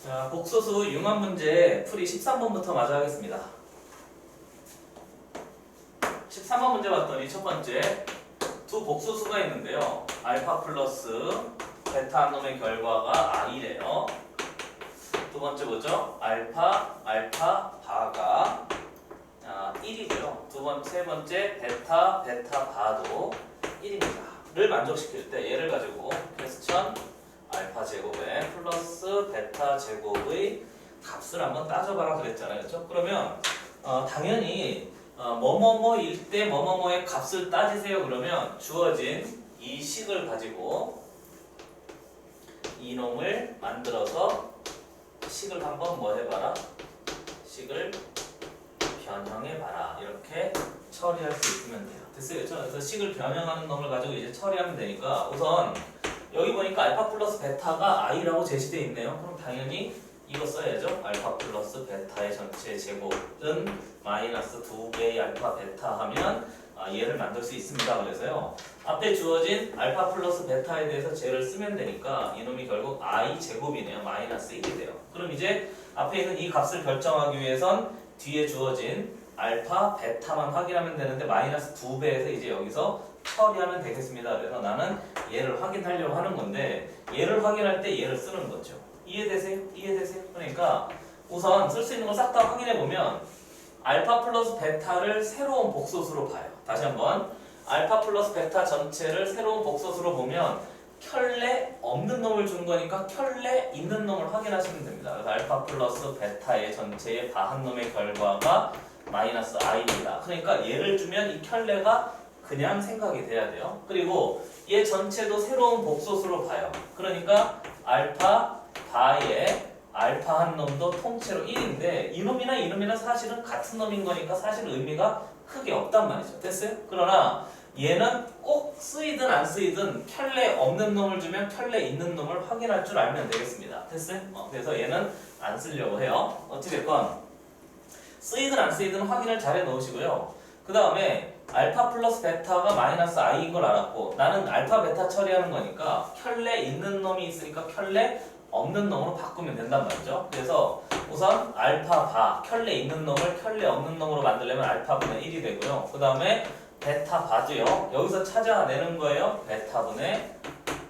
자, 복소수 융합 문제 풀이 13번부터 마저 하겠습니다. 13번 문제 봤더니 첫 번째 두 복소수가 있는데요. 알파 플러스 베타 한 놈의 결과가 i래요. 두 번째 뭐죠? 알파 바가 1이고요. 세 번째 베타 바도 1입니다. 를 만족시킬 때 얘를 가지고 퀘스천 알파 제곱에 플러스 베타 제곱의 값을 한번 따져봐라 그랬잖아요. 그렇죠? 그러면 당연히 뭐뭐뭐일 때 뭐뭐뭐의 값을 따지세요. 그러면 주어진 이 식을 가지고 이놈을 만들어서 식을 한번 뭐 해봐라? 식을 변형해봐라. 이렇게 처리할 수 있으면 돼요. 됐어요? 그래서 식을 변형하는 놈을 가지고 이제 처리하면 되니까 우선 여기 보니까 알파 플러스 베타가 i라고 제시되어 있네요. 그럼 당연히 이거 써야죠. 알파 플러스 베타의 전체 제곱은 마이너스 2배의 알파 베타 하면 얘를 만들 수 있습니다. 그래서요. 앞에 주어진 알파 플러스 베타에 대해서 쟤를 쓰면 되니까 이놈이 결국 i 제곱이네요. 마이너스 1이 돼요. 그럼 이제 앞에 있는 이 값을 결정하기 위해선 뒤에 주어진 알파 베타만 확인하면 되는데 마이너스 2배에서 이제 여기서 처리하면 되겠습니다. 그래서 나는 얘를 확인하려고 하는 건데 얘를 확인할 때 얘를 쓰는 거죠. 이해되세요? 이해되세요? 그러니까 우선 쓸 수 있는 걸 싹 다 확인해 보면 알파 플러스 베타를 새로운 복소수로 봐요. 다시 한번 알파 플러스 베타 전체를 새로운 복소수로 보면 켤레 없는 놈을 준 거니까 켤레 있는 놈을 확인하시면 됩니다. 그래서 알파 플러스 베타의 전체의 바한 놈의 결과가 마이너스 i입니다. 그러니까 얘를 주면 이 켤레가 그냥 생각이 돼야 돼요. 그리고 얘 전체도 새로운 복소수로 봐요. 그러니까 알파 바의 알파 한 놈도 통째로 1인데 이놈이나 이놈이나 사실은 같은 놈인 거니까 사실 의미가 크게 없단 말이죠. 됐어요? 그러나 얘는 꼭 쓰이든 안 쓰이든 켤레 없는 놈을 주면 켤레 있는 놈을 확인할 줄 알면 되겠습니다. 됐어요? 그래서 얘는 안 쓰려고 해요. 어찌됐건 쓰이든 안 쓰이든 확인을 잘 해 놓으시고요. 그 다음에 알파 플러스 베타가 마이너스 i인 걸 알았고 나는 알파 베타 처리하는 거니까 켤레 있는 놈이 있으니까 켤레 없는 놈으로 바꾸면 된단 말이죠. 그래서 우선 알파 바 켤레 있는 놈을 켤레 없는 놈으로 만들려면 알파분의 1이 되고요. 그 다음에 베타 바도요. 여기서 찾아내는 거예요. 베타분의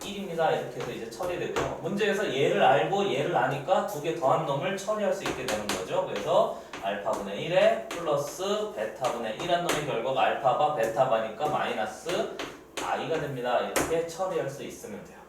1입니다. 이렇게 해서 이제 처리되고요. 문제에서 얘를 알고 얘를 아니까 두 개 더한 놈을 처리할 수 있게 되는 거죠. 그래서 알파분의 1에 플러스 베타분의 1한 놈의 결과가 알파바 베타바니까 마이너스 i가 됩니다. 이렇게 처리할 수 있으면 돼요.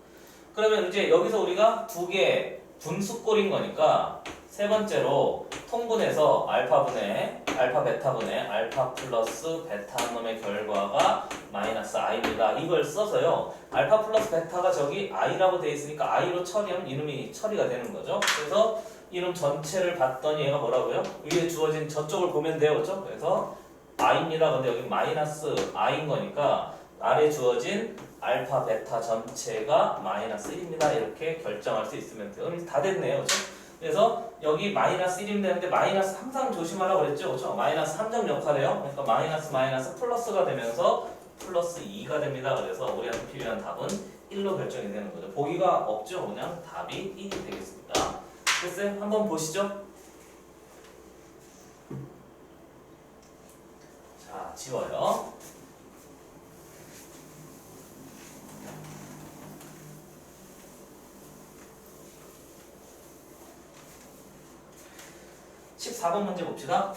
그러면 이제 여기서 우리가 두 개 분수꼴인 거니까 세 번째로 통분해서 알파 베타분의 알파 플러스 베타 한 놈의 결과가 마이너스 i입니다. 이걸 써서요. 알파 플러스 베타가 저기 i라고 돼 있으니까 i로 처리하면 이놈이 처리가 되는 거죠. 그래서 이놈 전체를 봤더니 얘가 뭐라고요? 위에 주어진 저쪽을 보면 돼요. 그렇죠? 그래서 i입니다. 근데 여기 마이너스 i인 거니까 아래 주어진 알파 베타 전체가 마이너스 1입니다. 이렇게 결정할 수 있으면 돼요. 다 됐네요. 그렇죠? 그래서 여기 마이너스 1이면 되는데 마이너스 항상 조심하라고 그랬죠. 그렇죠? 마이너스 함정 역할이에요. 그러니까 마이너스 플러스가 되면서 플러스 2가 됩니다. 그래서 우리한테 필요한 답은 1로 결정이 되는 거죠. 보기가 없죠. 그냥 답이 1이 되겠습니다. 됐어요? 한번 보시죠. 자, 지워요. (14번) 문제 봅시다.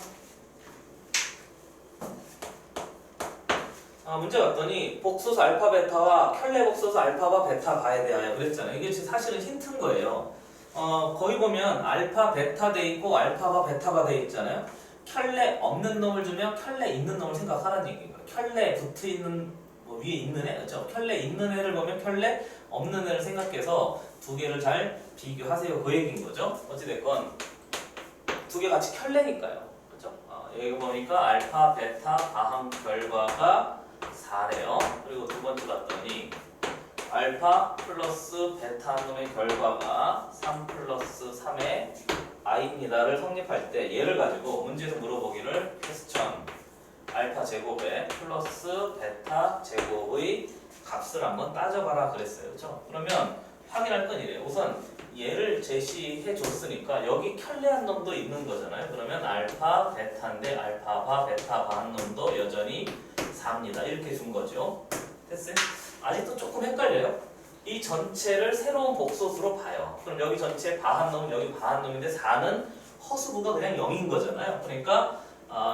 문제 봤더니 복소수 알파 베타와 켤레 복소수 알파바 베타 바에 대하여 그랬잖아요. 이게 사실은 힌트인 거예요. 거기 보면 알파 베타 돼 있고 알파바 베타가 돼 있잖아요. 켤레 없는 놈을 주면 켤레 있는 놈을 생각하라는 얘기예요. 켤레 붙어 있는 위에 있는 애, 그렇죠? 켤레 있는 애를 보면 켤레 없는 애를 생각해서 두 개를 잘 비교하세요. 그 얘기인 거죠. 어찌됐건 두 개 같이 켤레니까요. 그렇죠? 여기 보니까 알파 베타 바함 결과가 4래요. 그리고 두 번째 봤더니 알파 플러스 베타 한 놈의 결과가 3 플러스 3의 i입니다를 성립할 때 얘를 가지고 문제에서 물어보기를 퀘스천 알파 제곱에 플러스 베타 제곱의 값을 한번 따져봐라 그랬어요. 그렇죠? 그러면 확인할 건 이래요. 우선 얘를 제시해 줬으니까 여기 켤레한 놈도 있는 거잖아요. 그러면 알파 베타인데 알파바 베타바 한 놈도 여전히 4입니다. 이렇게 준 거죠. 됐어요? 아직도 조금 헷갈려요. 이 전체를 새로운 복소수로 봐요. 그럼 여기 전체 바 한 놈, 여기 바 한 놈인데 4는 허수부가 그냥 0인 거잖아요. 그러니까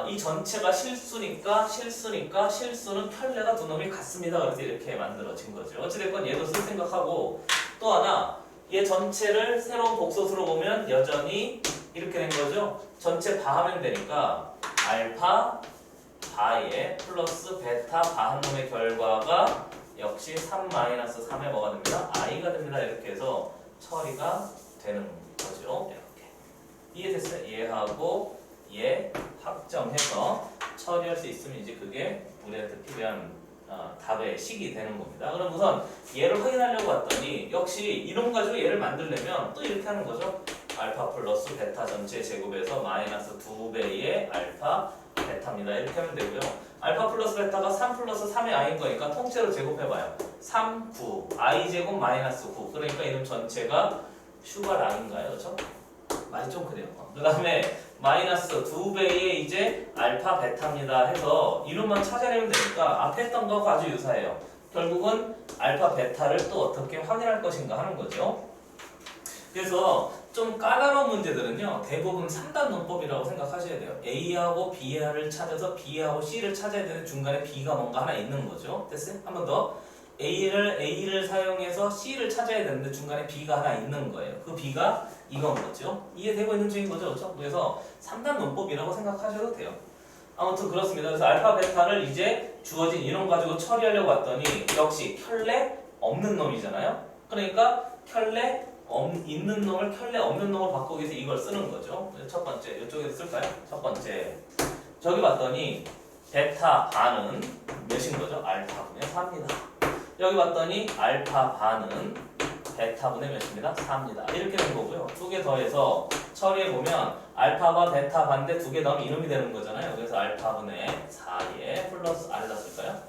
이 전체가 실수니까 실수는 켤레가 두 놈이 같습니다. 그래서 이렇게 만들어진 거죠. 어찌됐건 얘도 쓸 생각하고 또 하나 얘 전체를 새로운 복소수로 보면 여전히 이렇게 된 거죠. 전체 바 하면 되니까 알파 바에 플러스 베타 바 한 놈의 결과가 역시 3-3의 뭐가 됩니다? i가 됩니다. 이렇게 해서 처리가 되는 거죠. 이렇게 이해됐어요? 이해하고 얘 확정해서 처리할 수 있으면 이제 그게 우리한테 필요한 답의 식이 되는 겁니다. 그럼 우선 얘를 확인하려고 봤더니 역시 이름 가지고 얘를 만들려면 또 이렇게 하는 거죠. 알파 플러스 베타 전체 제곱에서 마이너스 2배의 알파 베타입니다. 이렇게 하면 되고요. 알파 플러스 베타가 3 플러스 3의 i인 거니까 통째로 제곱해봐요. 3, 9, i 제곱 마이너스 9. 그러니까 이름 전체가 슈가랑인가요? 그렇죠? 많이 좀 그래요. 그 다음에 마이너스 2배의 이제 알파 베타입니다 해서 이름만 찾아내면 되니까 앞에 했던 거하고 아주 유사해요. 결국은 알파 베타를 또 어떻게 확인할 것인가 하는 거죠. 그래서 좀 까다로운 문제들은요 대부분 3단 논법이라고 생각하셔야 돼요. A하고 B를 찾아서 B하고 C를 찾아야 되는 중간에 B가 뭔가 하나 있는 거죠. 됐어요? 한 번 더. A를 사용해서 C를 찾아야 되는데 중간에 B가 하나 있는 거예요. 그 B가 이건 거죠. 이해되고 있는 중인 거죠. 그렇죠? 그래서 3단 논법이라고 생각하셔도 돼요. 아무튼 그렇습니다. 그래서 알파 베타를 이제 주어진 이론 가지고 처리하려고 했더니 역시 켤레 없는 놈이잖아요. 그러니까 켤레 있는 놈을 켤레 없는 놈을 바꾸기 위해서 이걸 쓰는 거죠. 첫 번째 이쪽에서 쓸까요? 첫 번째 저기 봤더니 베타 바는 몇인 거죠? 알파분의 4입니다. 여기 봤더니 알파 바는 베타분의 몇입니다? 4입니다. 이렇게 된 거고요. 두 개 더해서 처리해보면 알파바 베타 반대 두 개 더하면 이놈이 되는 거잖아요. 그래서 알파분의 4에 플러스 아래다 쓸까요?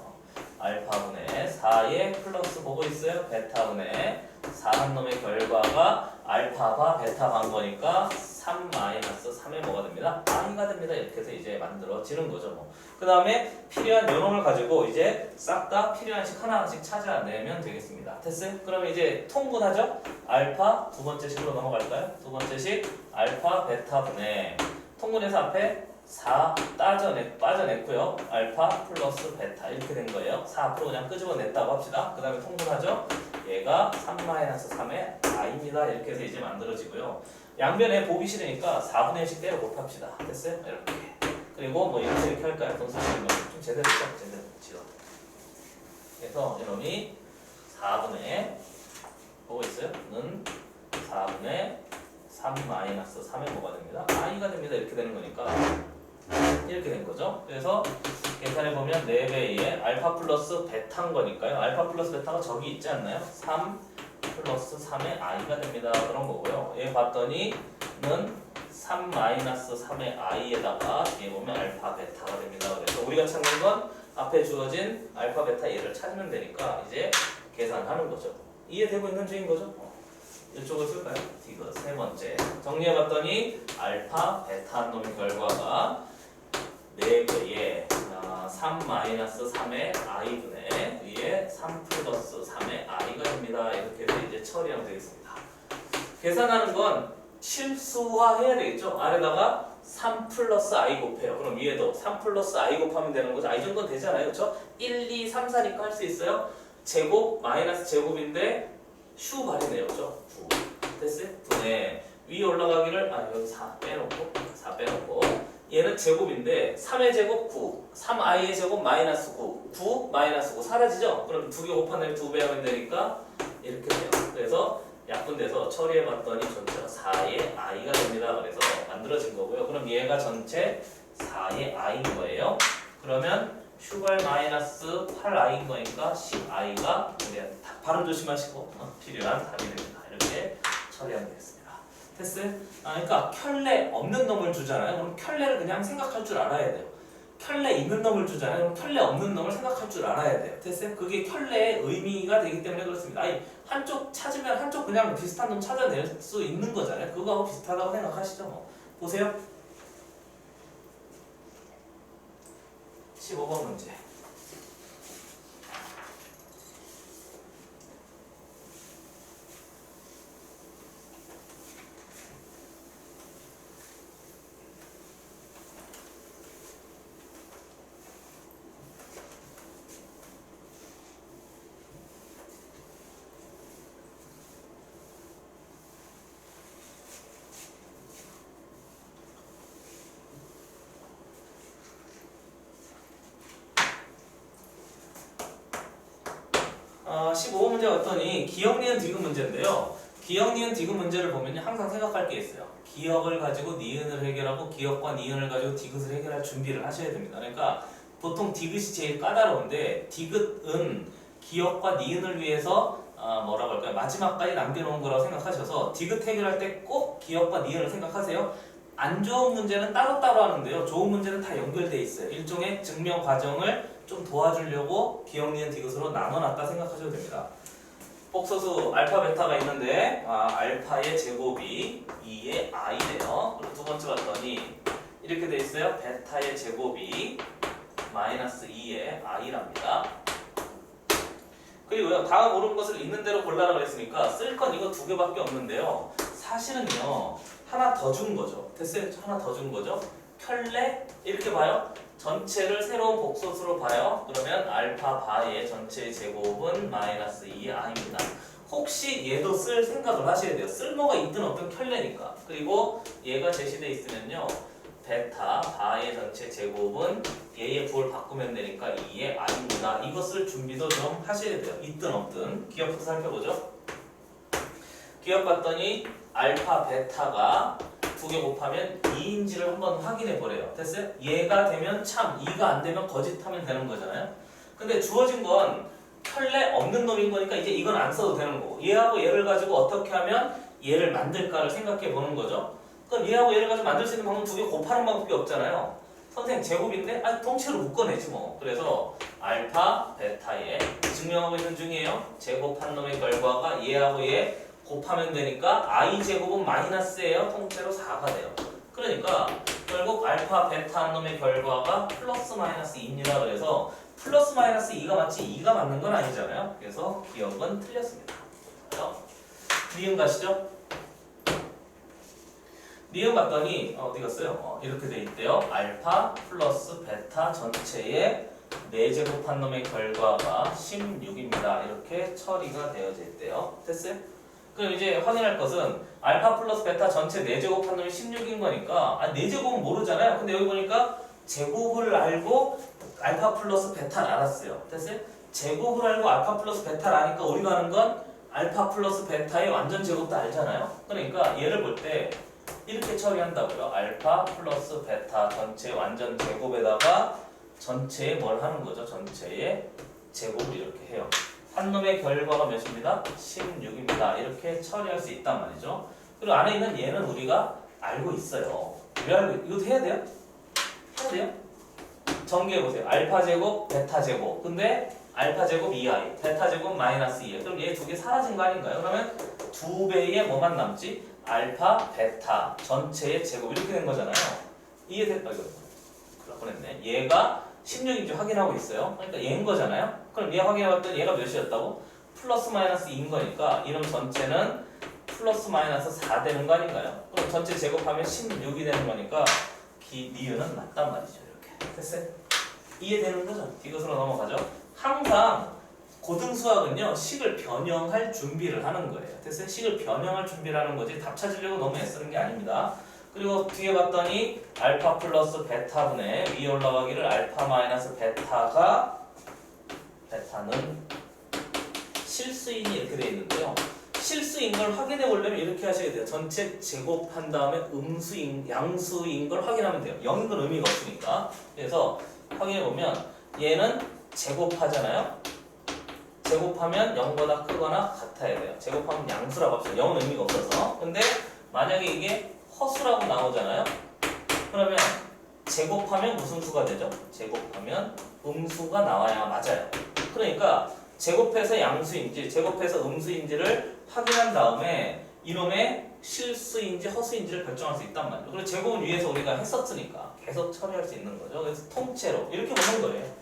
알파분의 4에 플러스 보고 있어요. 베타분의 4한 놈의 결과가 알파바 베타 반 거니까 3-3의 뭐가 됩니다? i가 됩니다. 이렇게 해서 이제 만들어지는 거죠. 그 다음에 필요한 요놈을 가지고 이제 싹 다 필요한 식 하나씩 찾아내면 되겠습니다. 됐어요? 그러면 이제 통분하죠? 알파 두 번째 식으로 넘어갈까요? 두 번째 식 알파 베타분의 통분해서 앞에 4 빠져냈고요. 알파 플러스 베타 이렇게 된 거예요. 4 앞으로 그냥 끄집어냈다고 합시다. 그 다음에 통분하죠? 얘가 3-3의 i입니다. 이렇게 해서 이제 만들어지고요. 양변에 보기 싫으니까 4분의 1씩 때려 곱합시다. 됐어요? 이렇게. 그리고 뭐 이렇게 할까요? 돈 쓰시는 거좀 제대로 쳐. 제대로 지어. 그래서 이놈이 4분의 보고 있어요? 는 4분의 3-3의 뭐가 됩니다? i가 됩니다. 이렇게 되는 거니까 이렇게 된 거죠. 그래서 계산해보면 4배의 알파 플러스 베타인 거니까요. 알파 플러스 베타가 저기 있지 않나요? 3 플러스 3의 i가 됩니다. 그런 거고요. 얘 봤더니 는 3-3의 i에다가 뒤에 보면 알파 베타가 됩니다. 그래서 우리가 찾는 건 앞에 주어진 알파 베타 얘를 찾으면 되니까 이제 계산하는 거죠. 이해되고 있는 중인 거죠? 이쪽을 쓸까요? 이거 세 번째 정리해봤더니 알파 베타 한 놈의 결과가 4배의 3-3의 i분의 위에 3 플러스 3의 i가 됩니다. 이렇게 해서 이제 처리하면 되겠습니다. 계산하는 건 실수화해야 되겠죠? 아래다가 3 플러스 i 곱해요. 그럼 위에도 3 플러스 i 곱하면 되는 거죠. i 정도는 되잖아요. 그렇죠? 1, 2, 3, 4니까 할 수 있어요. 제곱 마이너스 제곱인데 슈 발이네요. 그렇죠? 9 됐어요? 분의 위에 올라가기를 여기 4 빼놓고 얘는 제곱인데 3의 제곱 9 3i의 제곱 마이너스 9 마이너스 9 사라지죠? 그럼 두 개 곱하면 2배 하면 되니까 이렇게 돼요. 그래서 약분돼서 처리해봤더니 전체가 4의 i가 됩니다. 그래서 만들어진 거고요. 그럼 얘가 전체 4의 i인 거예요. 그러면 슈발 마이너스 8i인 거니까 10i가 발음 조심하시고 필요한 답이 됩니다. 이렇게 처리하면 되겠습니다. 됐어요? 그러니까 켤레 없는 놈을 주잖아요. 그럼 켤레를 그냥 생각할 줄 알아야 돼요. 켤레 있는 놈을 주잖아요. 그럼 켤레 없는 놈을 생각할 줄 알아야 돼요. 됐어요? 그게 켤레의 의미가 되기 때문에 그렇습니다. 아니 한쪽 찾으면 한쪽 그냥 비슷한 놈 찾아낼 수 있는 거잖아요. 그거하고 비슷하다고 생각하시죠. 뭐. 보세요. 15번 문제. 아, 15번 문제 봤더니 기억, 니은, 디귿 문제인데요. 기억, 니은, 디귿 문제를 보면 항상 생각할 게 있어요. 기억을 가지고 니은을 해결하고 기억과 니은을 가지고 디귿을 해결할 준비를 하셔야 됩니다. 그러니까 보통 디귿이 제일 까다로운데 디귿은 기억과 니은을 위해서 뭐라고 할까요? 마지막까지 남겨놓은 거라고 생각하셔서 디귿 해결할 때 꼭 기억과 니은을 생각하세요. 안 좋은 문제는 따로따로 하는데요. 좋은 문제는 다 연결돼 있어요. 일종의 증명 과정을 좀 도와주려고 기억, 니은, 디귿으로 나눠놨다 생각하셔도 됩니다. 복소수 알파, 베타가 있는데 알파의 제곱이 2의 i래요. 그리고 두 번째 봤더니 이렇게 돼 있어요. 베타의 제곱이 마이너스 2의 i랍니다. 그리고요. 다음 옳은 것을 있는 대로 골라라 그랬으니까 쓸 건 이거 두 개밖에 없는데요. 사실은요. 하나 더 준 거죠. 됐어요? 하나 더 준 거죠. 켤레 이렇게 봐요. 전체를 새로운 복소수로 봐요. 그러면 알파 바의 전체 제곱은 마이너스 2의 i입니다. 혹시 얘도 쓸 생각을 하셔야 돼요. 쓸모가 있든 없든 켤레니까. 그리고 얘가 제시돼 있으면요. 베타 바의 전체 제곱은 얘의 부호를 바꾸면 되니까 2의 i입니다. 이거 쓸 준비도 좀 하셔야 돼요. 있든 없든. 기억부터 살펴보죠. 기억 봤더니 알파 베타가 두 개 곱하면 2인지를 한번 확인해 보래요. 됐어요? 얘가 되면 참, 2가 안 되면 거짓하면 되는 거잖아요. 근데 주어진 건 켤레 없는 놈인 거니까 이제 이건 안 써도 되는 거고, 얘하고 얘를 가지고 어떻게 하면 얘를 만들까를 생각해 보는 거죠. 그럼 얘하고 얘를 가지고 만들 수 있는 방법 두 개 곱하는 방법밖에 없잖아요. 선생님 제곱인데 통째로 묶어내지 뭐. 그래서 알파 베타에 증명하고 있는 중이에요. 제곱한 놈의 결과가 얘하고 얘 곱하면 되니까 i 제곱은 마이너스예요. 통째로 4가 돼요. 그러니까 결국 알파 베타 한 놈의 결과가 플러스 마이너스 2입니다. 그래서 플러스 마이너스 2가 맞지 2가 맞는 건 아니잖아요. 그래서 기억은 틀렸습니다. 니은 가시죠. 니은 봤더니 어디 갔어요? 이렇게 돼 있대요. 알파 플러스 베타 전체의 4제곱한 놈의 결과가 16입니다. 이렇게 처리가 되어져 있대요. 됐어요? 그럼 이제 확인할 것은 알파 플러스 베타 전체 4제곱한 놈이 16인 거니까 4제곱은 모르잖아요. 근데 여기 보니까 제곱을 알고 알파 플러스 베타를 알았어요. 됐어요? 제곱을 알고 알파 플러스 베타를 아니까 우리가 아는 건 알파 플러스 베타의 완전 제곱도 알잖아요. 그러니까 얘를 볼 때 이렇게 처리한다고요. 알파 플러스 베타 전체 완전 제곱에다가 전체에 뭘 하는 거죠? 전체의 제곱을 이렇게 해요. 한 놈의 결과가 몇입니다? 16입니다. 이렇게 처리할 수 있단 말이죠. 그리고 안에 있는 얘는 우리가 알고 있어요. 왜 알고 이것도 해야 돼요? 해야 돼요? 전개해보세요. 알파 제곱, 베타 제곱. 근데 알파 제곱 2i, 베타 제곱 마이너스 2. 그럼 얘 두 개 사라진 거 아닌가요? 그러면 두 배의 뭐만 남지? 알파, 베타 전체의 제곱 이렇게 된 거잖아요. 이해됐다 이거. 그럴 뻔했네. 얘가 16인지 확인하고 있어요. 그러니까 얘인 거잖아요. 그럼 얘 확인해봤더니 얘가 몇이었다고? 플러스 마이너스 2인 거니까 이름 전체는 플러스 마이너스 4 되는 거 아닌가요? 그럼 전체 제곱하면 16이 되는 거니까 니은은 맞단 말이죠. 이렇게 됐어요? 이해되는 거죠? 이것으로 넘어가죠. 항상 고등수학은요 식을 변형할 준비를 하는 거예요. 됐어요? 식을 변형할 준비를 하는 거지 답 찾으려고 너무 애쓰는 게 아닙니다. 그리고 뒤에 봤더니 알파 플러스 베타분의 위에 올라가기를 알파 마이너스 베타가 베타는 실수인이 이렇게 되어 있는데요. 실수인 걸 확인해 보려면 이렇게 하셔야 돼요. 전체 제곱한 다음에 음수인, 양수인 걸 확인하면 돼요. 0인 건 의미가 없으니까. 그래서 확인해 보면 얘는 제곱하잖아요. 제곱하면 0보다 크거나 같아야 돼요. 제곱하면 양수라고 합시다. 0은 의미가 없어서. 근데 만약에 이게 허수라고 나오잖아요. 그러면 제곱하면 무슨 수가 되죠? 제곱하면 음수가 나와야 맞아요. 그러니까 제곱해서 양수인지 제곱해서 음수인지를 확인한 다음에 이놈의 실수인지 허수인지를 결정할 수 있단 말이에요. 그리고 제곱은 위에서 우리가 했었으니까 계속 처리할 수 있는 거죠. 그래서 통째로 이렇게 보는 거예요.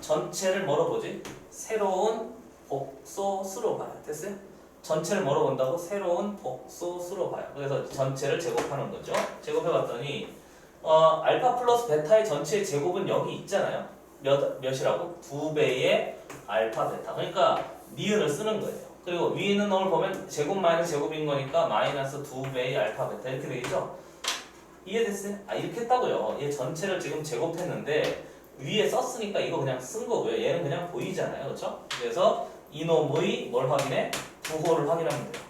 전체를 뭐로 보지? 새로운 복소수로 봐요. 됐어요? 전체를 뭐로 본다고? 새로운 복소수로 봐요. 그래서 전체를 제곱하는 거죠. 제곱해봤더니 알파 플러스 베타의 전체의 제곱은 여기 있잖아요. 몇이라고? 2배의 알파 베타. 그러니까 니은을 쓰는 거예요. 그리고 위에 있는 놈을 보면 제곱 마이너스 제곱인 거니까 마이너스 2배의 알파 베타 이렇게 되겠죠? 이해됐어요? 이렇게 했다고요. 얘 전체를 지금 제곱했는데 위에 썼으니까 이거 그냥 쓴 거고요. 얘는 그냥 보이잖아요. 그렇죠? 그래서 이놈의 뭘 확인해? 부호를 확인하면 돼요.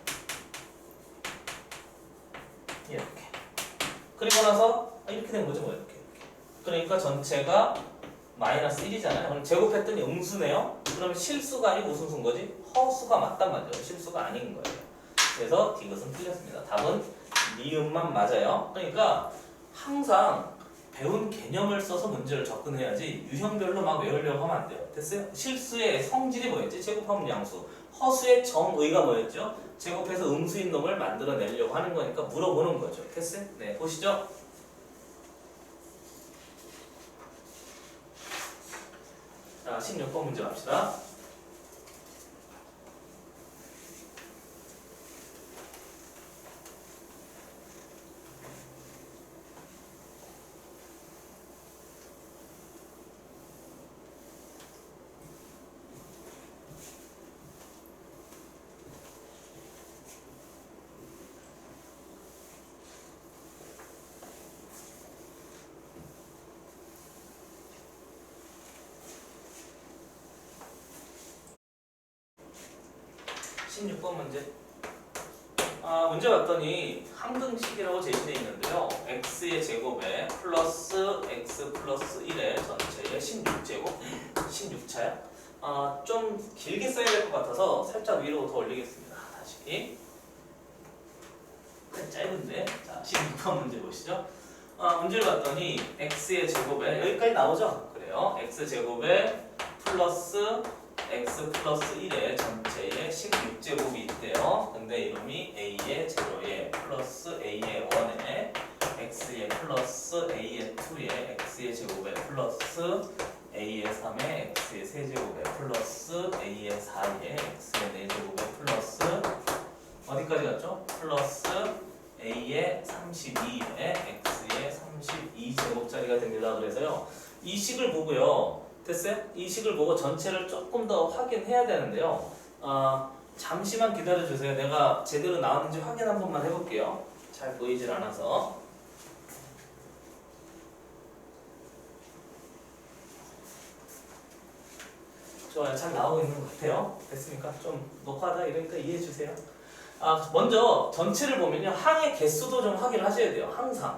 이렇게. 그리고 나서 이렇게 된 거죠. 뭐 이렇게. 그러니까 전체가 마이너스 1이잖아요. 그럼 제곱했더니 음수네요. 그러면 실수가 아니고 무슨 수인 거지? 허수가 맞단 말이죠. 실수가 아닌 거예요. 그래서 디귿은 틀렸습니다. 답은 니은만 맞아요. 그러니까 항상 배운 개념을 써서 문제를 접근해야지 유형별로 막 외우려고 하면 안 돼요. 됐어요? 실수의 성질이 뭐였지? 제곱하면 양수. 허수의 정의가 뭐였죠? 제곱해서 음수인 놈을 만들어내려고 하는 거니까 물어보는 거죠. 됐어요? 네, 보시죠. 자, 16번 문제 갑시다. 십 16번 문제. 문제 봤더니 항등식이라고 제시되어 있는데요. x의 제곱에 플러스 x 플러스 1의 전체의 16제곱 16차야. 좀 길게 써야 될 것 같아서 살짝 위로 더 올리겠습니다. 다시. 짧은데. 자, 16번 문제 보시죠. 문제를 봤더니 x의 제곱에 여기까지 나오죠? 그래요. x 제곱에 플러스 x 플러스 1의 전체의 16제곱이 있대요. 근데 이놈이 a의 제로에 플러스 a의 1에 x의 플러스 a의 2에 x의 제곱에 플러스 a의 3에 x의 세제곱에 플러스 a의 4에 x의 4제곱에 플러스 어디까지 갔죠? 플러스 a의 32에 x의 32제곱짜리가 됩니다. 그래서요. 이 식을 보고요. 됐어요? 이 식을 보고 전체를 조금 더 확인해야 되는데요. 잠시만 기다려주세요. 내가 제대로 나왔는지 확인 한 번만 해볼게요. 잘 보이질 않아서. 좋아요. 잘 나오고 있는 것 같아요. 됐습니까? 좀 녹화하다 이러니까 이해해주세요. 먼저 전체를 보면요. 항의 개수도 좀 확인을 하셔야 돼요. 항상.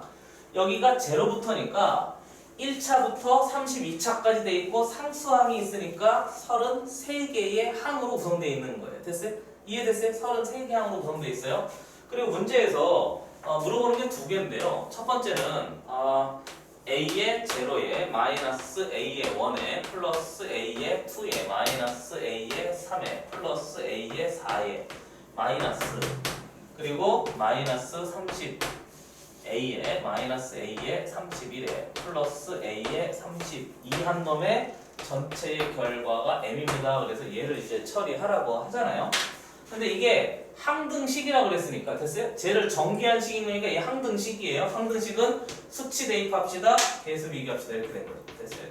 여기가 0부터니까 1차부터 32차까지 돼 있고 상수항이 있으니까 33개의 항으로 구성되어 있는 거예요. 됐어요? 이해됐어요? 33개 항으로 구성되어 있어요. 그리고 문제에서 물어보는 게 두 개인데요. 첫 번째는 a의 0에 마이너스 a의 1에 플러스 a의 2에 마이너스 a의 3에 플러스 a의 4에 마이너스 그리고 마이너스 30 a에 마이너스 a에 31에 플러스 a에 32 한 놈의 전체의 결과가 m입니다. 그래서 얘를 이제 처리하라고 하잖아요. 근데 이게 항등식이라고 그랬으니까 됐어요? 쟤를 정기한 식이니까 이 항등식이에요. 항등식은 수치 대입합시다. 개수 비교합시다. 이렇게 된 거죠. 됐어요?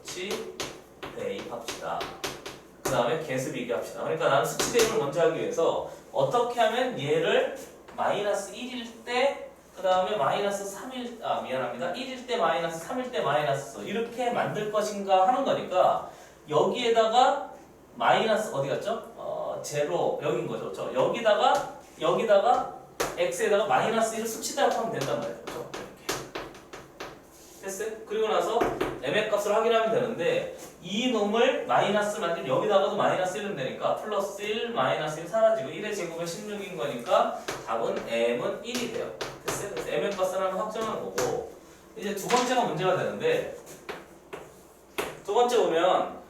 수치 대입합시다. 그 다음에 개수 비교합시다. 그러니까 나는 수치 대입을 먼저 하기 위해서 어떻게 하면 얘를 마이너스 1일 때 그 다음에 마이너스 3일, 미안합니다. 1일 때 마이너스 3일 때 마이너스 이렇게 만들 것인가 하는 거니까 여기에다가 마이너스 어디 갔죠? 제로 여긴 거죠. 그렇죠? 여기다가 x에다가 마이너스 1을 수치 대입하면 된단 말이죠. 그렇죠? 이렇게. 됐어요? 그리고 나서 m의 값을 확인하면 되는데 이 놈을 마이너스 만들면 여기다가도 마이너스 1은 되니까 플러스 1, 마이너스 1 사라지고 1의 제곱에 16인 거니까 답은 m은 1이 돼요. 됐어요? 그래서 m의 값을 하나 확정하는 거고 이제 두 번째가 문제가 되는데 두 번째 보면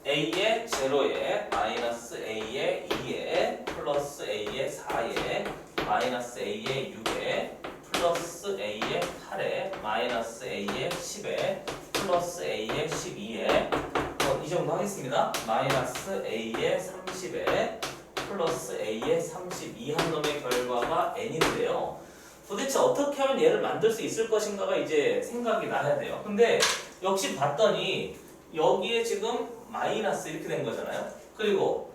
a의 제로에 마이너스 a의 2에 플러스 a의 4에 마이너스 a의 6에 플러스 a의 8에 마이너스 a의 10에 플러스 a의 12에 이 정도 하겠습니다. 마이너스 a의 30에 플러스 a의 32 한 놈의 결과가 n인데요. 도대체 어떻게 하면 얘를 만들 수 있을 것인가가 이제 생각이 나야 돼요. 근데 역시 봤더니 여기에 지금 마이너스 이렇게 된 거잖아요. 그리고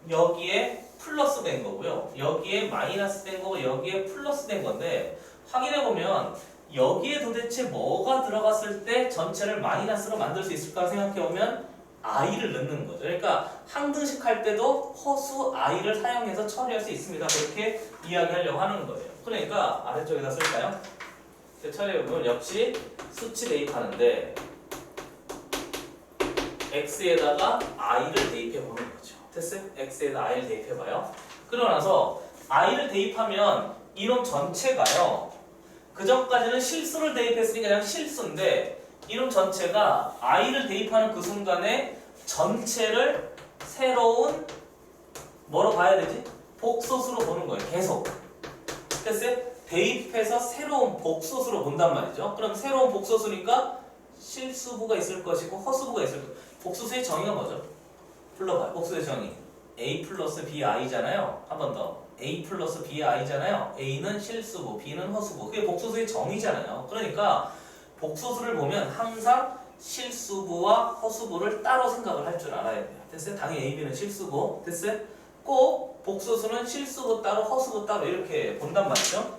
여기에 플러스 된 거고요. 여기에 마이너스 된 거고 여기에 플러스 된 건데 확인해 보면 여기에 도대체 뭐가 들어갔을 때 전체를 마이너스로 만들 수 있을까 생각해 보면 i를 넣는 거죠. 그러니까 항등식 할 때도 허수 i를 사용해서 처리할 수 있습니다. 그렇게 이야기하려고 하는 거예요. 그러니까 아래쪽에다 쓸까요? 처리해보면 역시 수치 대입하는데 x에다가 i를 대입해 보는 거죠. 됐어요? x에다 i를 대입해 봐요. 그러고 나서 i를 대입하면 이놈 전체가요. 그 전까지는 실수를 대입했으니까 그냥 실수인데 이놈 전체가 i를 대입하는 그 순간에 전체를 새로운 뭐로 봐야 되지? 복소수로 보는 거예요. 계속. 됐어요? 대입해서 새로운 복소수로 본단 말이죠. 그럼 새로운 복소수니까 실수부가 있을 것이고 허수부가 있을 것이고 복소수의 정의가 뭐죠? 불러봐요. 복소수의 정의. a 플러스 bi잖아요. 한 번 더. a 플러스 bi잖아요. a는 실수부, b는 허수부. 그게 복소수의 정의잖아요. 그러니까 복소수를 보면 항상 실수부와 허수부를 따로 생각을 할 줄 알아야 돼요. 됐어요? 당연히 a, b는 실수부. 됐어요? 꼭 복소수는 실수부 따로 허수부 따로 이렇게 본단 말이죠.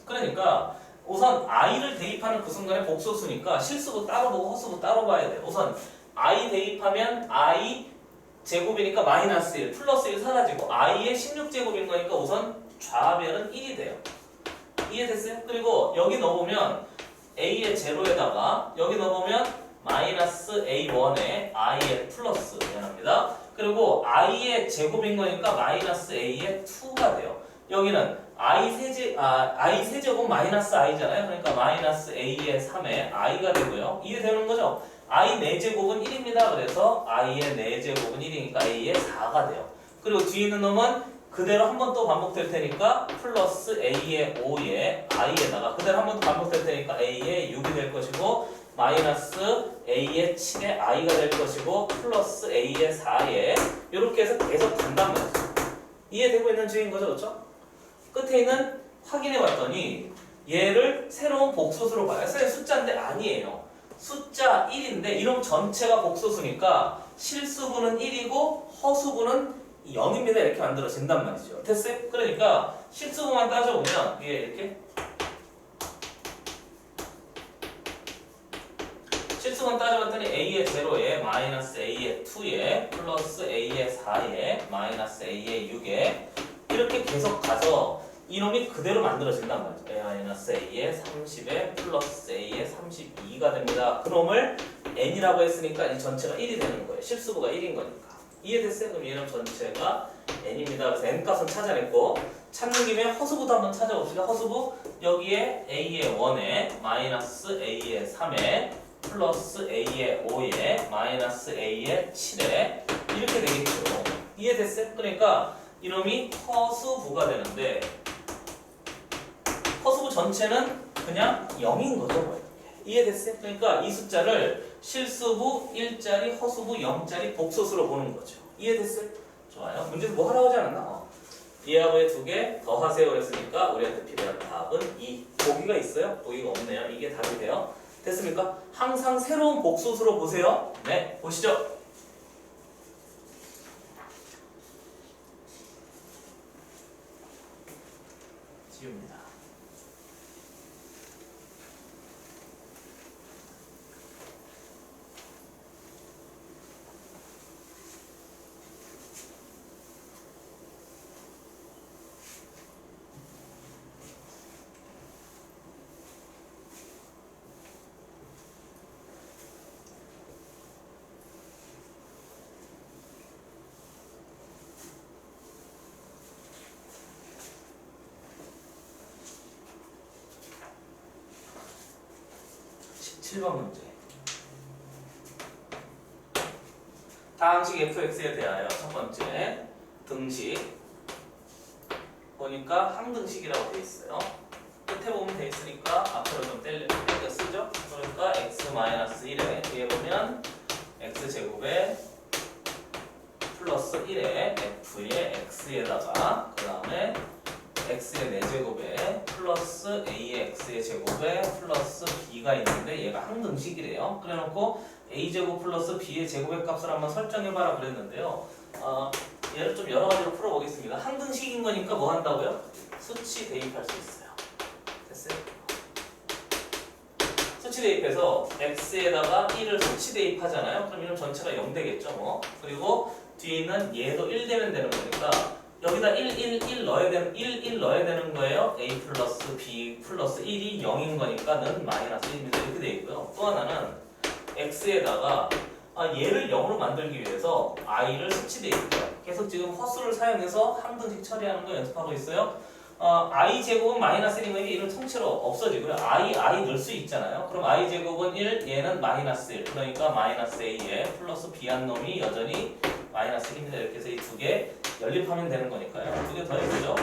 그러니까 우선 i를 대입하는 그 순간에 복소수니까 실수부 따로 보고 허수부 따로 봐야 돼요. 우선 i 대입하면 i 제곱이니까 마이너스 1, 플러스 1 사라지고 i의 16제곱인 거니까 우선 좌변은 1이 돼요. 이해됐어요? 그리고 여기 넣어보면 a의 제로에다가 여기 넣어보면 마이너스 a1에 i의 플러스 미안합니다. 그리고 i의 제곱인 거니까 마이너스 a의 2가 돼요. 여기는 i 세제곱 마이너스 i잖아요. 그러니까 마이너스 a의 3에 i가 되고요. 이해되는 거죠? i 4제곱은 1입니다. 그래서 i의 4제곱은 1이니까 a의 4가 돼요. 그리고 뒤에 있는 놈은 그대로 한 번 또 반복될 테니까 플러스 a의 5에 i에다가 그대로 한 번 더 반복될 테니까 a의 6이 될 것이고 마이너스 a의 7에 i가 될 것이고 플러스 a의 4에 이렇게 해서 계속 간단 말이죠. 이해되고 있는 중인 거죠, 그렇죠? 끝에 있는 확인해 봤더니 얘를 새로운 복소수로 봐요. 선생님 숫자인데 아니에요. 숫자 1인데 이놈 전체가 복소수니까 실수부는 1이고 허수부는 0입니다. 이렇게 만들어진단 말이죠. 됐어요? 그러니까 실수부만 따져보면 위에 이렇게 실수만 따져봤더니 a의 0에 마이너스 a의 2에 플러스 a의 4에 마이너스 a의 6에 이렇게 계속 가서 이놈이 그대로 만들어진단 말이죠. 마이너스 a의 30에 플러스 a의 32가 됩니다. 그놈을 n이라고 했으니까 이 전체가 1이 되는 거예요. 실수부가 1인 거니까. 이해됐어요? 그럼 얘는 전체가 n입니다. 그래서 n 값은 찾아냈고 찾는 김에 허수부도 한번 찾아봅시다. 허수부 여기에 a의 1에 마이너스 a의 3에 플러스 a의 5에 마이너스 a의 7에 이렇게 되겠죠. 이해됐어요? 그러니까 이놈이 허수부가 되는데 허수부 전체는 그냥 0인 거죠. 이해됐어요? 그러니까 이 숫자를 실수부 1짜리, 허수부 0짜리 복소수로 보는 거죠. 이해됐어요? 좋아요. 문제에서 뭐 하라고 하지 않았나? 이하고의 2개 더하세요 그랬으니까 우리한테 필요한 답은 2. 보기가 있어요? 보기가 없네요. 이게 답이 돼요. 됐습니까? 항상 새로운 복소수로 보세요. 네, 보시죠. 지웁니다. 7번 문제. 다항식 fx에 대하여 첫 번째 등식 보니까 항등식이라고 돼 있어요. 끝에 보면 돼 있으니까 앞으로 좀 땡겨 쓰죠. 그러니까 x-1에 뒤에 보면 x제곱에 플러스 1에 f의 x에다가 그 다음에 x의 4제곱에 플러스 a의 x의 제곱에 플러스 b가 있는데 얘가 항등식이래요. 그래놓고 a제곱 플러스 b의 제곱의 값을 한번 설정해봐라 그랬는데요. 얘를 좀 여러 가지로 풀어보겠습니다. 항등식인 거니까 뭐 한다고요? 수치 대입할 수 있어요. 됐어요? 수치 대입해서 x에다가 1을 수치 대입하잖아요. 그럼 이런 전체가 0 되겠죠 뭐. 그리고 뒤에 있는 얘도 1 되면 되는 거니까 여기다 1 넣어야 되는 거예요. a 플러스 b 플러스 1이 0인 거니까는 마이너스 1입니다. 이렇게 돼 있고요. 또 하나는 x에다가 얘를 0으로 만들기 위해서 i를 수치 대입해요. 계속 지금 허수를 사용해서 항등식 처리하는 거 연습하고 있어요. i 제곱은 마이너스 1인 거니까 이는 통째로 없어지고요. i 넣을 수 있잖아요. 그럼 i 제곱은 1, 얘는 마이너스 1. 그러니까 마이너스 a에 플러스 b 한 놈이 여전히 마이너스 1입니다. 이렇게 해서 이 두 개 연립하면 되는 거니까요. 두 개 더해보죠.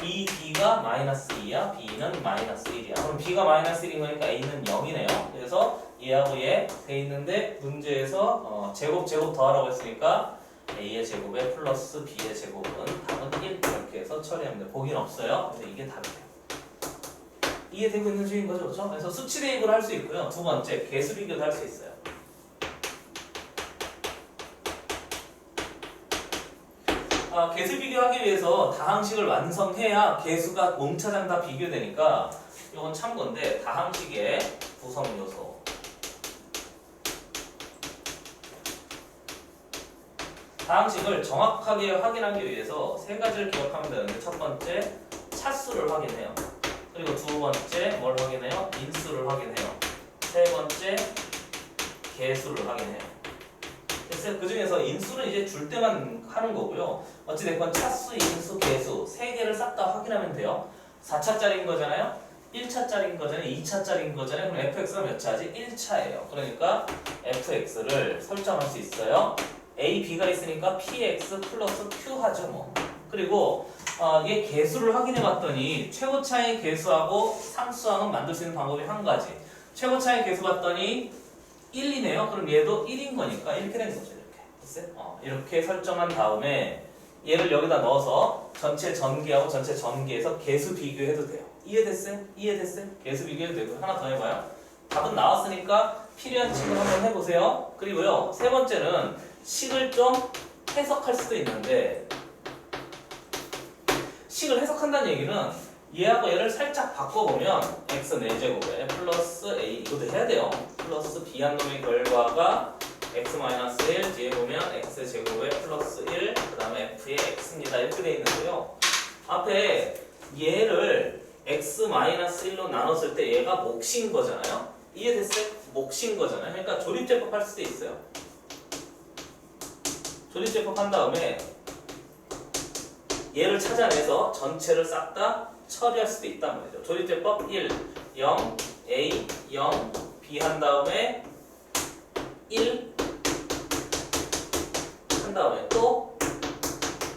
이 b가 마이너스 2야, b는 마이너스 1이야. 그럼 b가 마이너스 1인 거니까 a는 0이네요. 그래서 얘하고 얘 돼 있는데 문제에서 제곱 더하라고 했으니까 a의 제곱에 플러스 b의 제곱은 답은 1 이렇게 해서 처리하면 돼요. 보긴 없어요. 근데 이게 답이에요. 이해되고 있는 중인 거죠, 그렇죠? 그래서 수치 대입을 할 수 있고요. 두 번째 개수 비교도 할 수 있어요. 개수 비교하기 위해서 다항식을 완성해야 개수가 몸차장 다 비교되니까 이건 참고인데 다항식의 구성 요소. 다항식을 정확하게 확인하기 위해서 세 가지를 기억하면 되는데 첫 번째 차수를 확인해요. 그리고 두 번째 뭘 확인해요? 인수를 확인해요. 세 번째 개수를 확인해요. 그래서 그 중에서 인수는 이제 줄 때만 하는 거고요. 어찌됐건 차수, 인수, 개수 세 개를 싹 다 확인하면 돼요. 4차짜리인 거잖아요. 1차짜리인 거잖아요. 2차짜리인 거잖아요. 그럼 fx가 몇 차지? 1차예요. 그러니까 fx를 설정할 수 있어요. a, b가 있으니까 px 플러스 q 하죠 뭐. 그리고 얘 개수를 확인해 봤더니 최고차의 개수하고 상수항은 만들 수 있는 방법이 한 가지. 최고차의 개수 봤더니 1이네요. 그럼 얘도 1인 거니까 이렇게 된 거죠. 이렇게. 됐어요? 이렇게 설정한 다음에 얘를 여기다 넣어서 전체 전개하고 전체 전개해서 개수 비교해도 돼요. 이해됐어요? 이해됐어요? 개수 비교해도 되고 하나 더 해봐요. 답은 나왔으니까 필요한 식을 한번 해보세요. 그리고요. 세 번째는 식을 좀 해석할 수도 있는데 식을 해석한다는 얘기는 얘하고 얘를 살짝 바꿔보면 x 4제곱에 플러스 a 이것도 해야 돼요. 플러스 b 한 놈의 결과가 x-1 뒤에 보면 x제곱에 플러스 1 그 다음에 f의 x입니다. 이렇게 돼 있는데요. 앞에 얘를 x-1로 나눴을 때 얘가 몫인 거잖아요. 이해됐어요? 몫인 거잖아요. 그러니까 조립제법 할 수도 있어요. 조립제법 한 다음에 얘를 찾아내서 전체를 싹 다 처리할 수도 있단 말이죠. 조립제법 1, 0, a, 0, b 한 다음에 1 한 다음에 또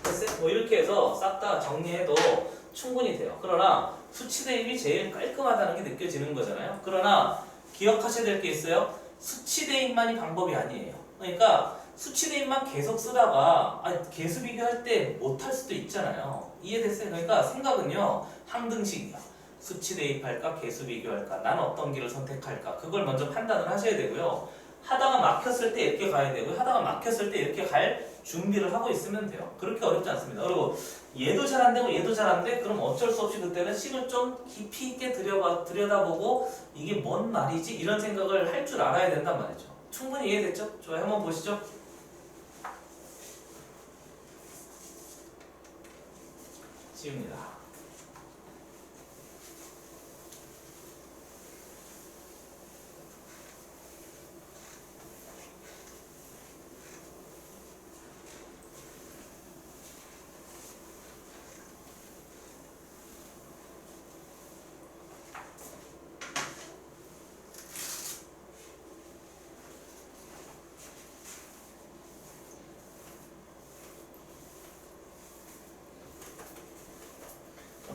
됐어요? 뭐 이렇게 해서 싹 다 정리해도 충분히 돼요. 그러나 수치 대입이 제일 깔끔하다는 게 느껴지는 거잖아요. 그러나 기억하셔야 될 게 있어요. 수치 대입만이 방법이 아니에요. 그러니까 수치 대입만 계속 쓰다가 개수 비교할 때 못할 수도 있잖아요. 이해됐어요? 그러니까 생각은요. 항등식이야. 수치 대입할까 개수 비교할까 난 어떤 길을 선택할까 그걸 먼저 판단을 하셔야 되고요. 하다가 막혔을 때 이렇게 가야 되고 하다가 막혔을 때 이렇게 갈 준비를 하고 있으면 돼요. 그렇게 어렵지 않습니다. 그리고 얘도 잘 안 되고 얘도 잘 안 돼? 그럼 어쩔 수 없이 그때는 식을 좀 깊이 있게 들여다보고 이게 뭔 말이지? 이런 생각을 할 줄 알아야 된단 말이죠. 충분히 이해됐죠? 좋아요. 한번 보시죠. 지웁니다.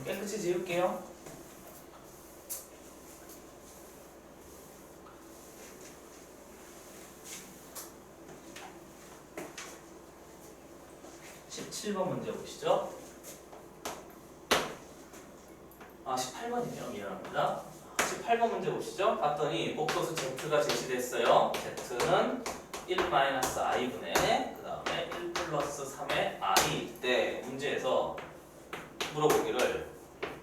깨끗이 지울게요. (17번) 문제 보시죠. 18번이네요. 미안합니다. 18번 문제 보시죠. 봤더니 복소수 z가 제시됐어요. z는 1-i분의 그 다음에 1 플러스 3의 i일 때 문제에서 물어보기를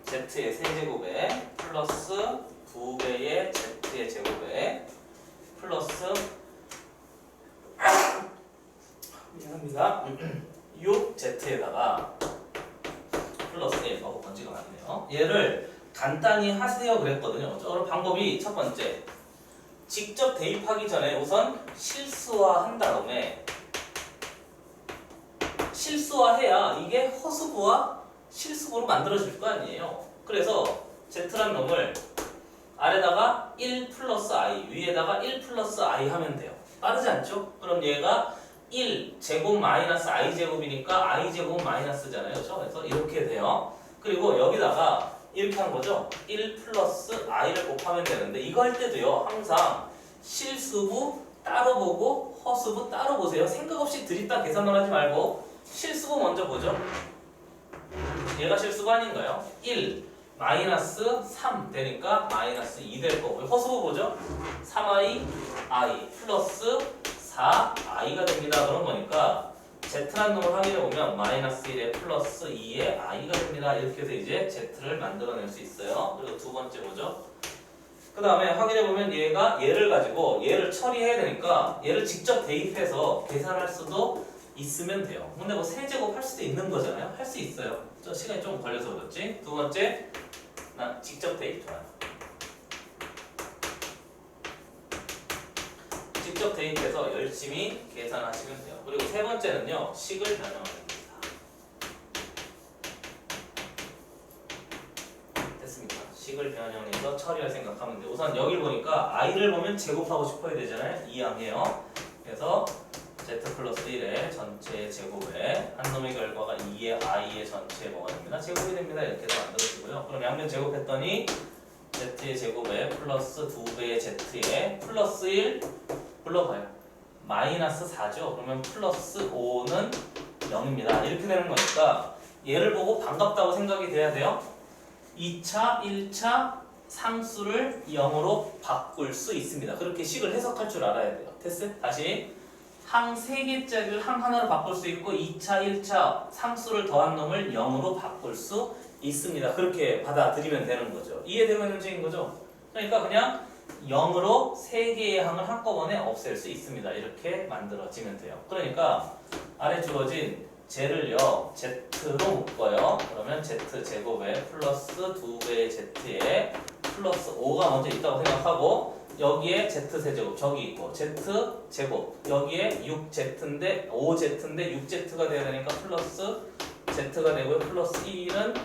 z의 세제곱에 플러스 2배의 z의 제곱에 플러스 미안합니다. 6z에다가 플러스 1 번지가 많네요. 얘를 간단히 하세요 그랬거든요. 저 방법이 첫 번째, 직접 대입하기 전에 우선 실수화한 다음에 실수화해야 이게 허수부와 실수부로 만들어질 거 아니에요. 그래서 z란 놈을 아래다가 1 플러스 i 위에다가 1 플러스 i 하면 돼요. 빠르지 않죠? 그럼 얘가 1 제곱 마이너스 i 제곱이니까 i 제곱 마이너스잖아요. 그렇죠? 그래서 이렇게 돼요. 그리고 여기다가 이렇게 한 거죠. 1 플러스 i를 곱하면 되는데 이거 할 때도요. 항상 실수부 따로 보고 허수부 따로 보세요. 생각 없이 드립다 계산만 하지 말고 실수부 먼저 보죠. 얘가 실수부 아닌가요? 1 마이너스 3 되니까 마이너스 2 될 거고 허수부 보죠. 3i i 플러스 4i가 됩니다. 그런 거니까 z란 놈을 확인해 보면 마이너스 1에 플러스 2에 i가 됩니다. 이렇게 해서 이제 z를 만들어낼 수 있어요. 그리고 두 번째 보죠. 그 다음에 확인해 보면 얘가 얘를 가지고 얘를 처리해야 되니까 얘를 직접 대입해서 계산할 수도 있으면 돼요. 근데 뭐 세제곱 할 수도 있는 거잖아요. 할 수 있어요. 저 시간이 좀 걸려서 그렇지. 두 번째, 난 직접 대입 좋아요. 직접 대입해서 열심히 계산하시면 돼요. 그리고 세 번째는요, 식을 변형합니다. 됐습니까? 식을 변형해서 처리할 생각하면 돼요. 우선 여기 보니까 i를 보면 제곱하고 싶어야 되잖아요. 이 양이에요. 그래서 z 플러스 1의 전체 제곱에 한 놈의 결과가 2의 i의 전체 뭐가 됩니다? 제곱이 됩니다. 이렇게 해서 만들어지고요. 그럼 양변 제곱했더니 z의 제곱에 플러스 2배의 z에 플러스 1 불러봐요. 마이너스 4죠. 그러면 플러스 5는 0입니다. 이렇게 되는 거니까 얘를 보고 반갑다고 생각이 돼야 돼요. 2차, 1차 상수를 0으로 바꿀 수 있습니다. 그렇게 식을 해석할 줄 알아야 돼요. 됐어요? 다시 항 3개짜리를 항 하나로 바꿀 수 있고 2차, 1차 상수를 더한 놈을 0으로 바꿀 수 있습니다. 그렇게 받아들이면 되는 거죠. 이해되고 있는 문제인 거죠? 그러니까 그냥 0으로 3개의 항을 한꺼번에 없앨 수 있습니다. 이렇게 만들어지면 돼요. 그러니까 아래 주어진 z를요 z로 묶어요. 그러면 z제곱에 플러스 2배의 z에 플러스 5가 먼저 있다고 생각하고 여기에 z세제곱 저기 있고 z제곱 여기에 6z인데 5z인데 6z가 돼야 되니까 플러스 z가 되고요. 플러스 1은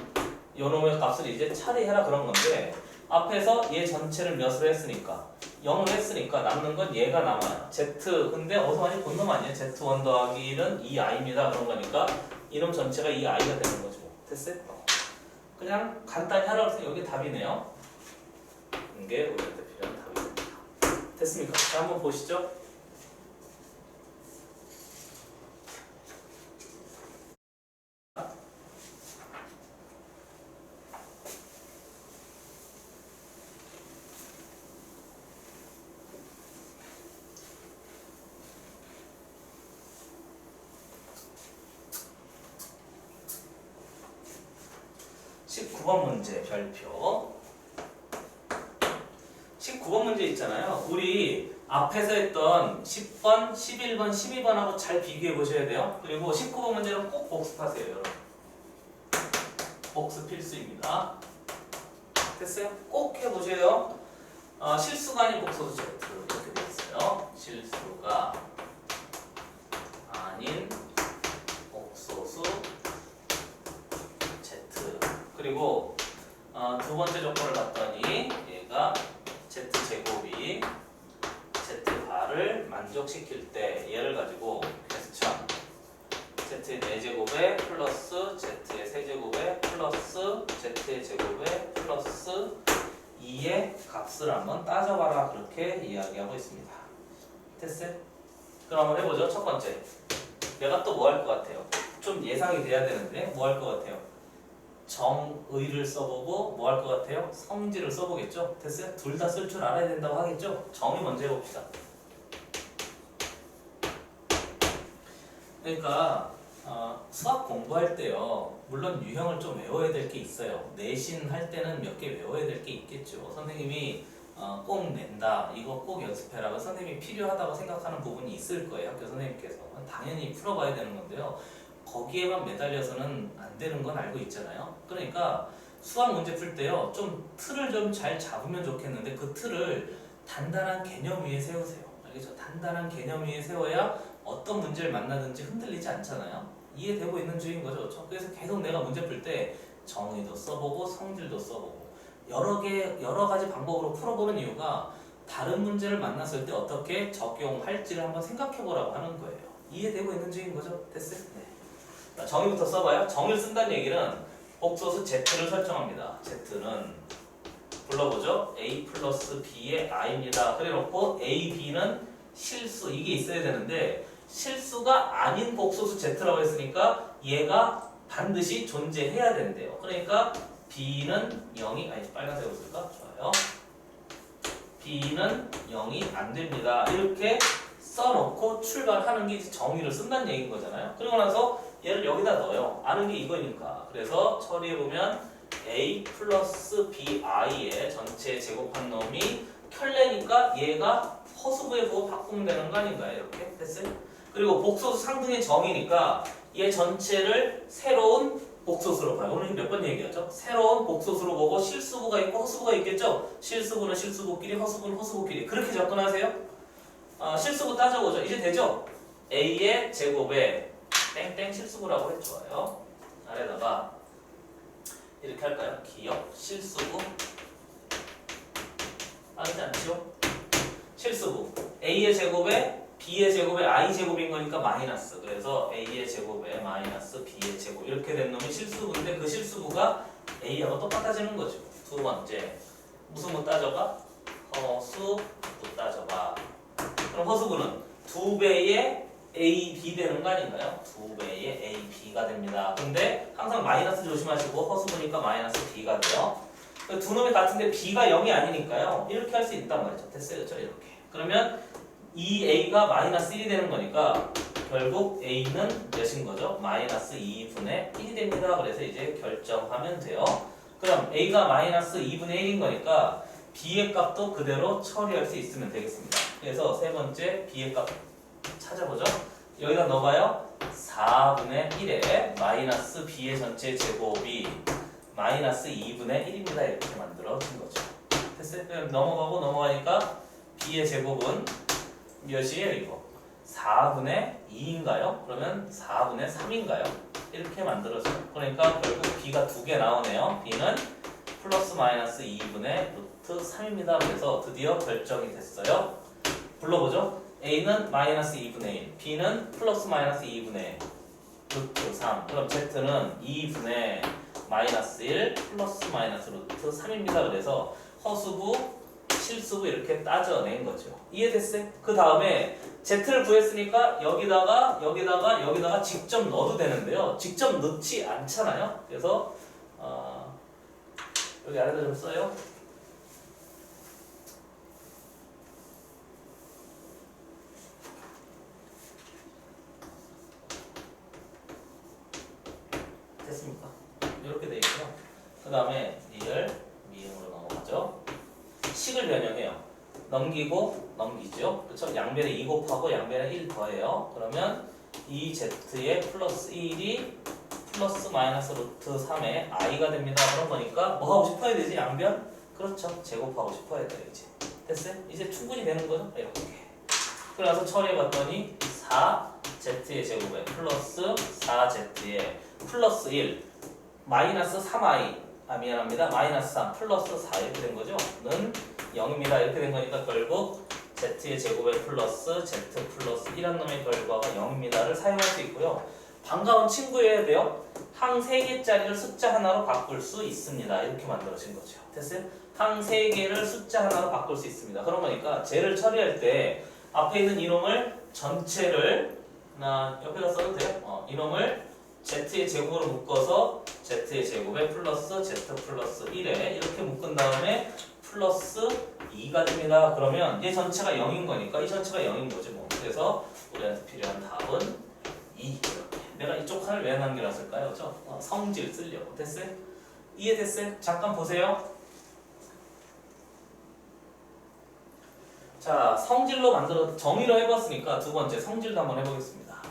요놈의 값을 이제 처리해라 그런 건데 앞에서 얘 전체를 몇으로 했으니까 0으로 했으니까 남는 건 얘가 남아요. z 근데 어디서 많이 본 놈 아니에요? z1 더하기 1은 2i입니다. 그런 거니까 이놈 전체가 2i가 되는 거죠. 됐어요? 그냥 간단히 하라고 해서 여기 답이네요. 이게 우리한테 필요한 답입니다. 됐습니까? 자, 한번 보시죠. 문제 별표 19번 문제 있잖아요. 우리 앞에서 했던 10번, 11번, 12번하고 잘 비교해 보셔야 돼요. 그리고 19번 문제는 꼭 복습하세요. 여러분. 복습 필수입니다. 됐어요? 꼭 해보세요. 실수가 아닌 복소수 Z 이렇게 되어 있어요. 실수가 아닌 복소수 Z. 그리고 두 번째 조건을 봤더니 얘가 z제곱이 z바를 만족시킬 때 얘를 가지고 퀘스천 z의 4제곱에 플러스 z의 세제곱에 플러스 z의 전체 제곱에 플러스 2의 값을 한번 따져봐라. 그렇게 이야기하고 있습니다. 됐어요? 그럼 한번 해보죠. 첫 번째. 내가 또 뭐 할 것 같아요? 좀 예상이 돼야 되는데 뭐 할 것 같아요? 정의를 써보고 뭐 할 것 같아요? 성질을 써보겠죠? 됐어요? 둘 다 쓸 줄 알아야 된다고 하겠죠? 정의 먼저 해봅시다. 그러니까 수학 공부할 때요, 물론 유형을 좀 외워야 될 게 있어요. 내신 할 때는 몇 개 외워야 될 게 있겠죠. 선생님이 꼭 낸다, 이거 꼭 연습해라고 선생님이 필요하다고 생각하는 부분이 있을 거예요. 학교 선생님께서 당연히 풀어봐야 되는 건데요, 거기에만 매달려서는 안 되는 건 알고 있잖아요. 그러니까 수학 문제 풀 때요, 좀 틀을 좀 잘 잡으면 좋겠는데 그 틀을 단단한 개념 위에 세우세요. 알겠죠? 단단한 개념 위에 세워야 어떤 문제를 만나든지 흔들리지 않잖아요. 이해되고 있는 중인 거죠. 그렇죠? 그래서 계속 내가 문제 풀 때 정의도 써보고 성질도 써보고 여러 가지 방법으로 풀어보는 이유가 다른 문제를 만났을 때 어떻게 적용할지를 한번 생각해 보라고 하는 거예요. 이해되고 있는 중인 거죠? 됐어요? 네. 자, 정의부터 써봐요. 정의를 쓴다는 얘기는 복소수 Z를 설정합니다. Z는 불러보죠. A 플러스 B의 I입니다. 그래놓고 A, B는 실수, 이게 있어야 되는데 실수가 아닌 복소수 Z라고 했으니까 얘가 반드시 존재해야 된대요. 그러니까 B는 0이, 아니 빨간색으로 쓸까? 좋아요. B는 0이 안 됩니다. 이렇게 써놓고 출발하는 게 정의를 쓴다는 얘기인 거잖아요. 그리고 나서 얘를 여기다 넣어요. 아는 게 이거니까. 그래서 처리해보면 A 플러스 BI의 전체 제곱한 놈이 켤레니까 얘가 허수부에 보고 바꾸면 되는 거 아닌가요? 이렇게 됐어요? 그리고 복소수 상등의 정의니까 얘 전체를 새로운 복소수로 봐요. 오늘 몇 번 얘기하죠? 새로운 복소수로 보고 실수부가 있고 허수부가 있겠죠? 실수부는 실수부끼리, 허수부는 허수부끼리. 그렇게 접근하세요. 실수부 따져보죠. 이제 되죠? A의 제곱에 땡땡 실수부라고 해줘요. 아래다가 이렇게 할까요? 기억 실수부. 알지 않죠? 실수부. A의 제곱에 B의 제곱에 I 제곱인 거니까 마이너스. 그래서 A의 제곱에 마이너스 B의 제곱. 이렇게 된 놈이 실수부인데 그 실수부가 A하고 똑같아지는 거죠. 두 번째. 무슨 부 따져봐? 허수부 따져봐. 그럼 허수부는 2배의 AB 되는 거 아닌가요? 2배의 AB가 됩니다. 근데 항상 마이너스 조심하시고 허수부니까 마이너스 B가 돼요. 두 놈이 같은데 B가 0이 아니니까요. 이렇게 할 수 있단 말이죠. 됐어요? 그렇죠? 이렇게. 그러면 이 A가 마이너스 1이 되는 거니까 결국 A는 몇인 거죠? 마이너스 2분의 1이 됩니다. 그래서 이제 결정하면 돼요. 그럼 A가 마이너스 2분의 1인 거니까 B의 값도 그대로 처리할 수 있으면 되겠습니다. 그래서 세 번째 B의 값 찾아보죠. 여기다 넣어봐요. 4분의 1에 마이너스 B의 전체 제곱이 마이너스 2분의 1입니다. 이렇게 만들어진 거죠. 됐어요? 그럼 넘어가니까 B의 제곱은 몇이에요 이거? 4분의 2인가요? 그러면 4분의 3인가요? 이렇게 만들어져요. 그러니까 결국 B가 두 개 나오네요. B는 플러스 마이너스 2분의 루트 3입니다. 그래서 드디어 결정이 됐어요. 불러보죠. A는 마이너스 2분의 1, B는 플러스 마이너스 2분의 루트 3. 그럼 Z는 2분의 마이너스 1 플러스 마이너스 루트 3입니다. 그래서 허수부, 실수부 이렇게 따져낸 거죠. 이해됐어요? 그 다음에 Z를 구했으니까 여기다가 직접 넣어도 되는데요. 직접 넣지 않잖아요. 그래서 여기 아래다 좀 써요. 됐습니까? 이렇게 돼 있고요. 그 다음에 리을 미음으로 넘어가죠. 식을 변형해요. 넘기고 넘기죠. 그렇죠? 양변에 2 곱하고 양변에 1 더해요. 그러면 이 Z의 플러스 1이 플러스 마이너스 루트 3의 I가 됩니다. 그런 거니까 뭐 하고 싶어야 되지? 양변? 그렇죠. 제곱하고 싶어야 돼요. 이제 됐어요? 이제 충분히 되는 거죠? 이렇게. 그래서 처리해봤더니 4Z의 제곱에 플러스 4Z의 플러스 1 마이너스 3I 미안합니다. 마이너스 3 플러스 4 이렇게 된 거죠? 는 0입니다. 이렇게 된 거니까 결국 Z의 제곱에 플러스 Z 플러스 1한 놈의 결과가 0입니다를 사용할 수 있고요. 반가운 친구여야 돼요. 항 3개짜리를 숫자 하나로 바꿀 수 있습니다. 이렇게 만들어진 거죠. 됐어요? 항 3개를 숫자 하나로 바꿀 수 있습니다. 그런 거니까 쟤를 처리할 때 앞에 있는 이놈을 전체를 옆에다 써도 돼요. 이놈을 z의 제곱으로 묶어서 z의 제곱에 플러스 z 플러스 1에 이렇게 묶은 다음에 플러스 2가 됩니다. 그러면 얘 전체가 0인 거니까 이 전체가 0인 거지 뭐. 그래서 우리한테 필요한 답은 2 이렇게. 내가 이쪽 칸을 왜 남겨놨을까요? 성질 쓰려고. 됐어요? 이해됐어요? 잠깐 보세요. 자, 성질로 만들어 정의로 해봤으니까 두 번째 성질도 한번 해보겠습니다.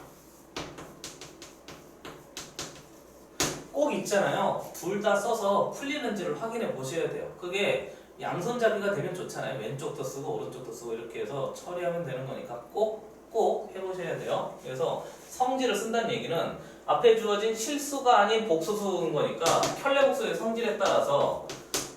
꼭 있잖아요. 둘 다 써서 풀리는지를 확인해 보셔야 돼요. 그게 양손잡이가 되면 좋잖아요. 왼쪽도 쓰고 오른쪽도 쓰고 이렇게 해서 처리하면 되는 거니까 꼭 해보셔야 돼요. 그래서 성질을 쓴다는 얘기는 앞에 주어진 실수가 아닌 복수수인 거니까 켤레복수의 성질에 따라서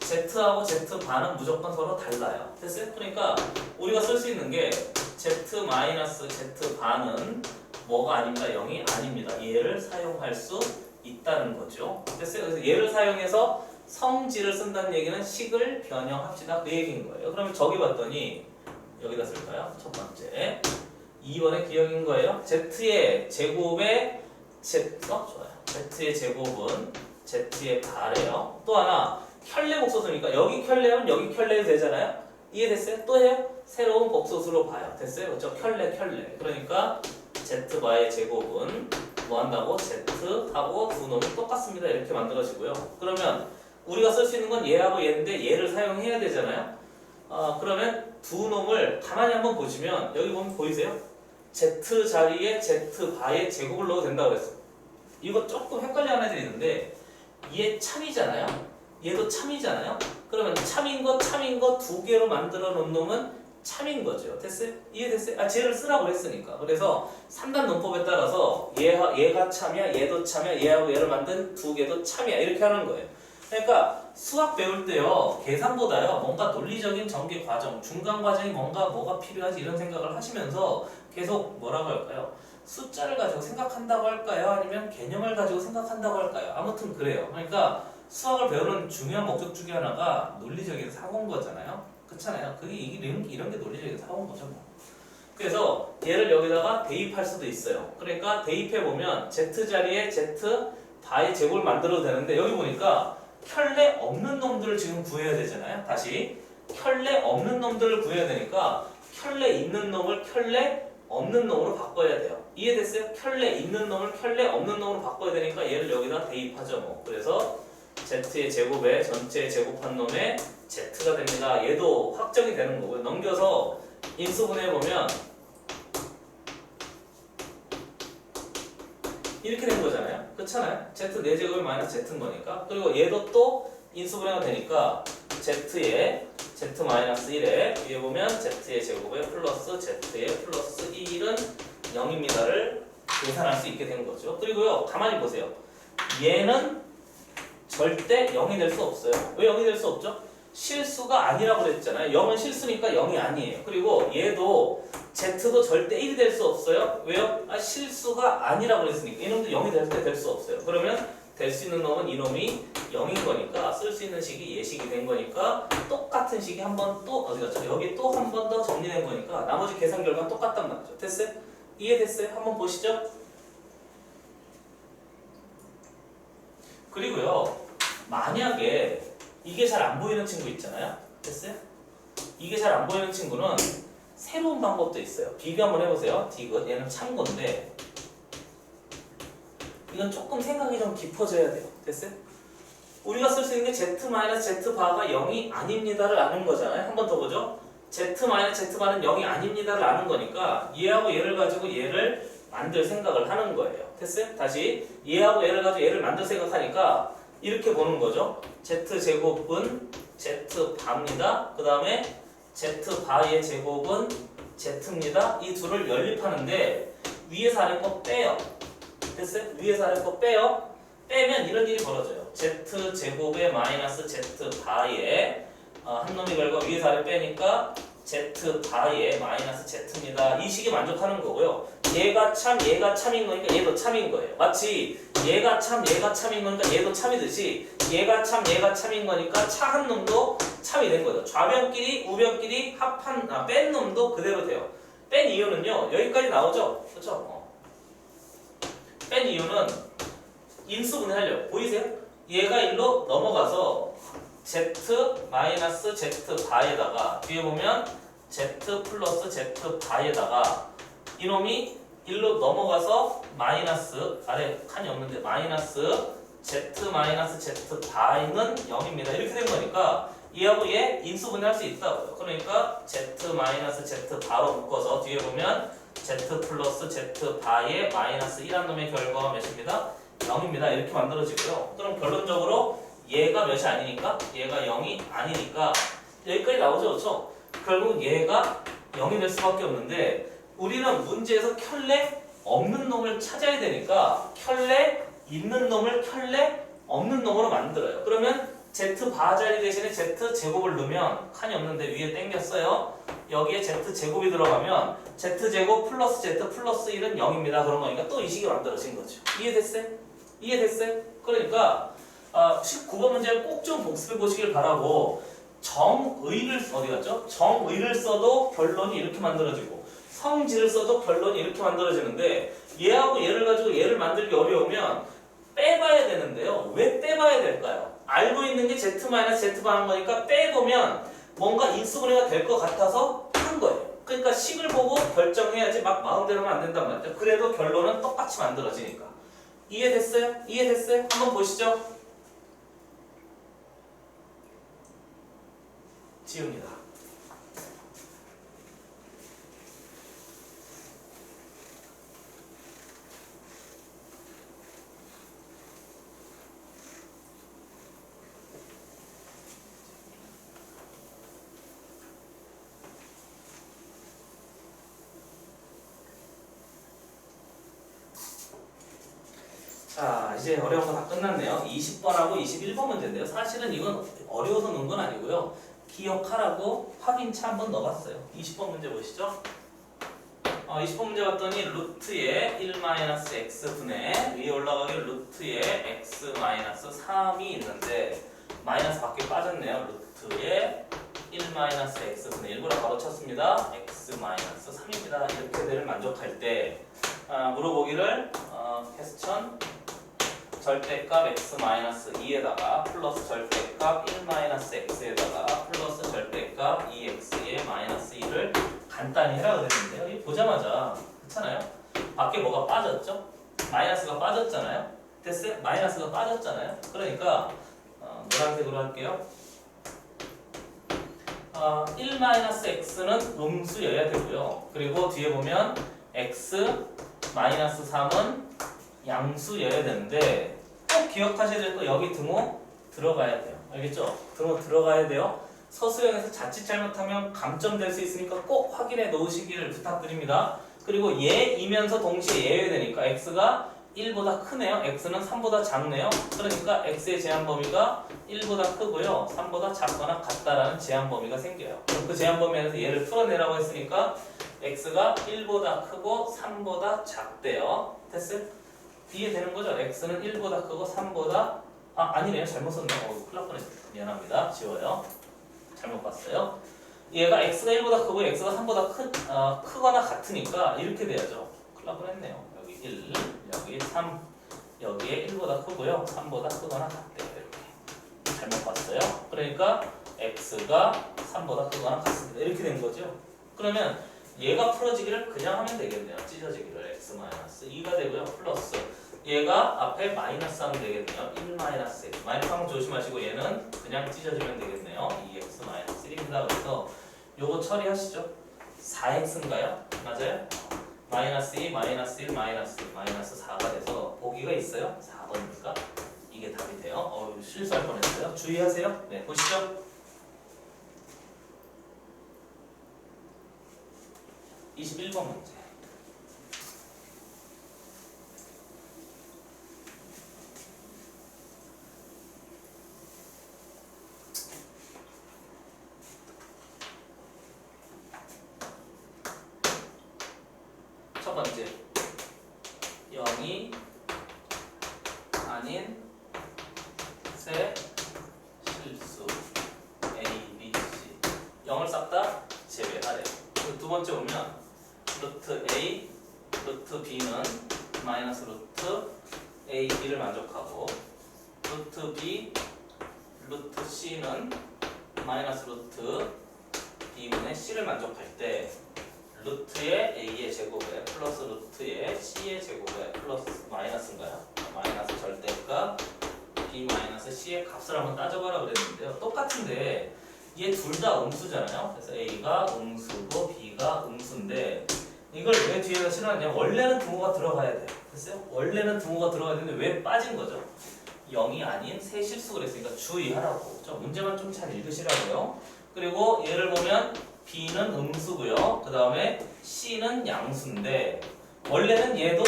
Z하고 Z반은 무조건 서로 달라요. 됐어요? 그러니까 우리가 쓸 수 있는 게 Z-Z반은 뭐가 아닙니다. 0이 아닙니다. 얘를 사용할 수 있다는 거죠. 됐어요? 그래서 얘를 사용해서 성질을 쓴다는 얘기는 식을 변형합시다. 그 얘기인 거예요. 그러면 저기 봤더니 여기다 쓸까요? 첫 번째 2번의 기억인 거예요. Z의 제곱에 좋아요. Z의 제곱은 Z의 발이에요. 또 하나 켤레복소수니까 여기 켤레면 여기 켤레도 되잖아요. 이해됐어요? 또 해요? 새로운 복소수로 봐요. 됐어요? 그렇죠? 켤레. 그러니까 Z바의 제곱은 뭐 한다고? Z하고 두 놈이 똑같습니다. 이렇게 만들어지고요. 그러면 우리가 쓸 수 있는 건 얘하고 얘인데 얘를 사용해야 되잖아요. 그러면 두 놈을 가만히 한번 보시면 여기 보면 보이세요? Z 자리에 Z바의 제곱을 넣어도 된다고 그랬어. 이거 조금 헷갈려하는 애들이 있는데 얘 참이잖아요. 얘도 참이잖아요. 그러면 참인 거 두 개로 만들어 놓은 놈은 참인 거죠. 됐어요? 이해됐어요? 쟤를 쓰라고 했으니까. 그래서 3단 논법에 따라서 얘가 참이야, 얘도 참이야, 얘하고 얘를 만든 두 개도 참이야. 이렇게 하는 거예요. 그러니까 수학 배울 때요, 계산보다요, 뭔가 논리적인 전개 과정, 중간 과정이 뭐가 필요하지 이런 생각을 하시면서 계속 뭐라고 할까요? 숫자를 가지고 생각한다고 할까요? 아니면 개념을 가지고 생각한다고 할까요? 아무튼 그래요. 그러니까 수학을 배우는 중요한 목적 중에 하나가 논리적인 사고인 거잖아요. 그렇잖아요. 그게 이런 게 논리적인 사고인 거죠. 뭐. 그래서 얘를 여기다가 대입할 수도 있어요. 그러니까 대입해 보면 z 자리에 z 바의 제곱을 만들어도 되는데 여기 보니까 켤레 없는 놈들을 지금 구해야 되잖아요. 다시 켤레 없는 놈들을 구해야 되니까 켤레 있는 놈을 켤레 없는 놈으로 바꿔야 돼요. 이해됐어요? 켤레 있는 놈을 켤레 없는 놈으로 바꿔야 되니까 얘를 여기다 대입하죠. 뭐. 그래서 z의 제곱에 전체의 제곱한 놈에 z가 됩니다. 얘도 확정이 되는 거고요. 넘겨서 인수분해 보면 이렇게 된 거잖아요. 그렇잖아요. z 4제곱이 마이너스 z인 거니까. 그리고 얘도 또 인수분해가 되니까 z의 z 마이너스 1에 위에 보면 z의 제곱에 플러스 z의 플러스 1은 0입니다를 계산할 수 있게 된 거죠. 그리고요, 가만히 보세요. 얘는 절대 0이 될 수 없어요. 왜 0이 될 수 없죠? 실수가 아니라고 그랬잖아요. 0은 실수니까 0이 아니에요. 그리고 얘도 z도 절대 1이 될 수 없어요. 왜요? 실수가 아니라고 그랬으니까 이놈도 0이 될 때 될 수 없어요. 그러면 될 수 있는 놈은 이놈이 0인 거니까 쓸 수 있는 식이 예식이 된 거니까 똑같은 식이 한 번 또 어디 갔죠? 여기 또 한 번 더 정리된 거니까 나머지 계산 결과는 똑같단 말이죠. 됐어요? 이해됐어요? 한번 보시죠. 그리고요, 만약에 이게 잘 안 보이는 친구 있잖아요. 됐어요? 이게 잘 안 보이는 친구는 새로운 방법도 있어요. 비교 한번 해보세요. 디귿, 얘는 참고인데 이건 조금 생각이 좀 깊어져야 돼요. 됐어요? 우리가 쓸 수 있는 게 z-z바가 0이 아닙니다를 아는 거잖아요. 한 번 더 보죠. z-z바는 0이 아닙니다를 아는 거니까 얘하고 얘를 가지고 얘를 만들 생각을 하는 거예요. 됐어요? 다시 얘하고 얘를 가지고 얘를 만들 생각하니까 이렇게 보는 거죠. z제곱은 z바입니다. 그 다음에 z바의 제곱은 z입니다. 이 둘을 연립하는데 위에서 아래 거 빼요. 됐어요? 위에서 아래 거 빼요. 빼면 이런 일이 벌어져요. z제곱에 마이너스 z바에 한 놈이 결과 위에서 아래 빼니까 z 바에 마이너스 z입니다. 이 식이 만족하는 거고요. 얘가 참인 거니까 얘도 참인 거예요. 마치 얘가 참인 거니까 얘도 참이듯이 얘가 참인 거니까 차한 놈도 참이 된 거죠. 좌변끼리 우변끼리 뺀 놈도 그대로 돼요. 뺀 이유는요. 여기까지 나오죠. 그렇죠? 뺀 이유는 인수분해하려고. 보이세요? 얘가 일로 넘어가서 z 마이너스 z 바에다가 뒤에 보면 z 플러스 z 바에다가 이놈이 일로 넘어가서 마이너스 아래 칸이 없는데 마이너스 z 마이너스 z 바는 0입니다. 이렇게 된 거니까 얘하고 얘 인수분해할 수 있다고요. 그러니까 z 마이너스 z 바로 묶어서 뒤에 보면 z 플러스 z 바의 마이너스 1한 놈의 결과가 몇입니다? 0입니다. 이렇게 만들어지고요. 그럼 결론적으로 얘가 몇이 아니니까 얘가 0이 아니니까 여기까지 나오죠. 그렇죠? 결국 얘가 0이 될 수밖에 없는데 우리는 문제에서 켤레 없는 놈을 찾아야 되니까 켤레 있는 놈을 켤레 없는 놈으로 만들어요. 그러면 z 바 자리 대신에 z 제곱을 넣으면 칸이 없는데 위에 땡겼어요. 여기에 z 제곱이 들어가면 z 제곱 플러스 z 플러스 1은 0입니다. 그런 거니까 또 이 식이 만들어진 거죠. 이해됐어요? 이해됐어요? 그러니까 19번 문제 꼭 좀 복습해 보시길 바라고 정의를 어디 갔죠? 정의를 써도 결론이 이렇게 만들어지고 성질을 써도 결론이 이렇게 만들어지는데 얘하고 얘를 가지고 얘를 만들기 어려우면 빼봐야 되는데요. 왜 빼봐야 될까요? 알고 있는 게 z-z바는 거니까 빼보면 뭔가 인수분해가 될 것 같아서 한 거예요. 그러니까 식을 보고 결정해야지 막 마음대로 하면 안 된단 말이죠. 그래도 결론은 똑같이 만들어지니까. 이해됐어요? 이해됐어요? 한번 보시죠. 지웁니다. 자, 이제 어려운 거 다 끝났네요. 20번하고 21번 문제인데요. 사실은 이건 어려워서 넣은 건 아니고요. 기억하라고 확인차 한번 넣어봤어요. 20번 문제 보시죠. 20번 문제 봤더니 루트에 1-x분의 위에 올라가게 루트에 x-3이 있는데 마이너스 밖에 빠졌네요. 루트에 1-x분의 1보다 바로 쳤습니다. x-3입니다. 이렇게 될 만족할 때 물어보기를 퀘스천 절대값 x-2에다가 플러스 절대값 1-x에다가 플러스 절대값 2x의 마이너스 2를 간단히 해라 그랬는데요. 이거 보자마자 그렇잖아요. 밖에 뭐가 빠졌죠? 마이너스가 빠졌잖아요. 됐어요? 마이너스가 빠졌잖아요. 그러니까 노란색으로 할게요. 1-x는 음수여야 되고요. 그리고 뒤에 보면 x-3은 양수여야 되는데 꼭 기억하셔야 될 거 여기 등호 들어가야 돼요. 알겠죠? 등호 들어가야 돼요. 서술형에서 자칫 잘못하면 감점 될 수 있으니까 꼭 확인해 놓으시기를 부탁드립니다. 그리고 얘이면서 동시에 얘여야 되니까 x가 1보다 크네요. x는 3보다 작네요. 그러니까 x의 제한 범위가 1보다 크고요. 3보다 작거나 같다라는 제한 범위가 생겨요. 그럼 그 제한 범위 안에서 얘를 풀어내라고 했으니까 x가 1보다 크고 3보다 작대요. 됐어요? 이해되는 거죠? x는 1보다 크고 3보다 아니네요. 잘못 썼네요. 큰일 날 뻔했어요. 미안합니다. 지워요. 잘못 봤어요. 얘가 x가 1보다 크고 x가 3보다 크거나 같으니까 이렇게 돼야죠. 큰일 날 뻔했네요. 여기 1, 여기 3, 여기에 1보다 크고요. 3보다 크거나 같대요. 이렇게. 잘못 봤어요. 그러니까 x가 3보다 크거나 같습니다. 이렇게 된 거죠. 그러면 얘가 풀어지기를 그냥 하면 되겠네요. 찢어지기를 x-2가 되고요. 플러스 얘가 앞에 마이너스 하면 되겠네요. 1-x 마이너스 하면 조심하시고 얘는 그냥 찢어지면 되겠네요. 2x-1입니다. 그래서 요거 처리하시죠. 4x인가요? 맞아요? -2, -1, 마이너스 4가 돼서 보기가 있어요. 4번이니까 이게 답이 돼요. 실수할 뻔했어요. 주의하세요. 네, 보시죠. 21번 문제. 0이 아닌 세 실수 A, B, C 0을 싹 다 제외하래. 두 번째 보면 루트 A, 루트 B는 마이너스 루트 A, B를 만족하고 루트 B, 루트 C는 마이너스 루트 B분의 C를 만족할 때 루트의 A의 제곱에 플러스 루트의 C의 제곱에 플러스 마이너스인가요? 마이너스 절대값 B 마이너스 C의 값을 한번 따져봐라 그랬는데요. 똑같은데 얘 둘 다 음수잖아요. 그래서 A가 음수고 B가 음수인데 이걸 왜 뒤에다 실어놨냐면 원래는 등호가 들어가야 돼요. 됐어요? 원래는 등호가 들어가야 되는데 왜 빠진 거죠? 0이 아닌 세 실수 그랬으니까 주의하라고. 저 문제만 좀 잘 읽으시라고요. 그리고 얘를 보면 B는 음수고요. 그 다음에 C는 양수인데 원래는 얘도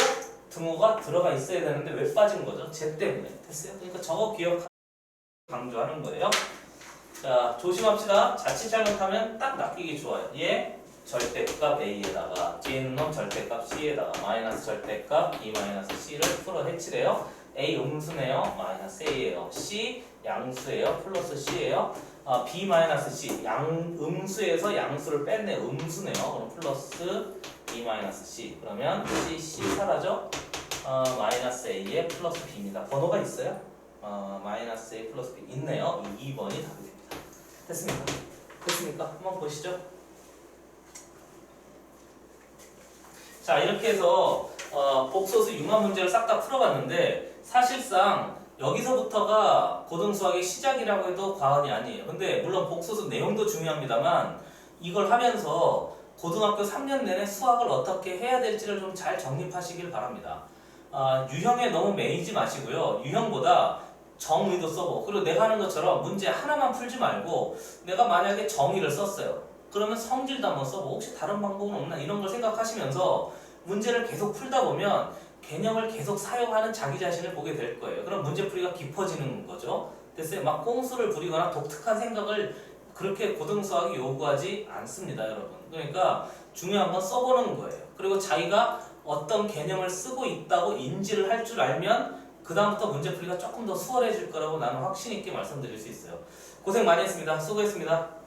등호가 들어가 있어야 되는데 왜 빠진 거죠? 쟤 때문에. 됐어요? 그러니까 저거 기억 강조하는 거예요. 자, 조심합시다. 자칫 잘못하면 딱 낚이기 좋아요. 얘 절대값 A에다가 뒤에 있는 놈 절대값 C에다가 마이너스 절대값 B 마이너스 C를 풀어 해치래요. A 음수네요. 마이너스 A예요. C 양수예요. 플러스 C예요. B 마이너스 C 음수에서 양수를 뺐네. 음수네요. 그럼 플러스 B 마이너스 C. 그러면 C 사라져. 마이너스 A에 플러스 B입니다. 번호가 있어요? 마이너스 A 플러스 B 있네요. 2번이 답이 됩니다. 됐습니까? 됐습니까? 한번 보시죠. 자, 이렇게 해서 복소수 융합 문제를 싹 다 풀어봤는데 사실상 여기서부터가 고등수학의 시작이라고 해도 과언이 아니에요. 근데 물론 복소수 내용도 중요합니다만 이걸 하면서 고등학교 3년 내내 수학을 어떻게 해야 될지를 좀 잘 정립하시길 바랍니다. 유형에 너무 매이지 마시고요. 유형보다 정의도 써보고, 그리고 내가 하는 것처럼 문제 하나만 풀지 말고 내가 만약에 정의를 썼어요. 그러면 성질도 한번 써보고 혹시 다른 방법은 없나 이런 걸 생각하시면서 문제를 계속 풀다 보면 개념을 계속 사용하는 자기 자신을 보게 될 거예요. 그럼 문제풀이가 깊어지는 거죠. 됐어요? 막 꼼수를 부리거나 독특한 생각을 그렇게 고등수학이 요구하지 않습니다, 여러분. 그러니까 중요한 건 써보는 거예요. 그리고 자기가 어떤 개념을 쓰고 있다고 인지를 할 줄 알면 그 다음부터 문제풀이가 조금 더 수월해질 거라고 나는 확신 있게 말씀드릴 수 있어요. 고생 많이 했습니다. 수고했습니다.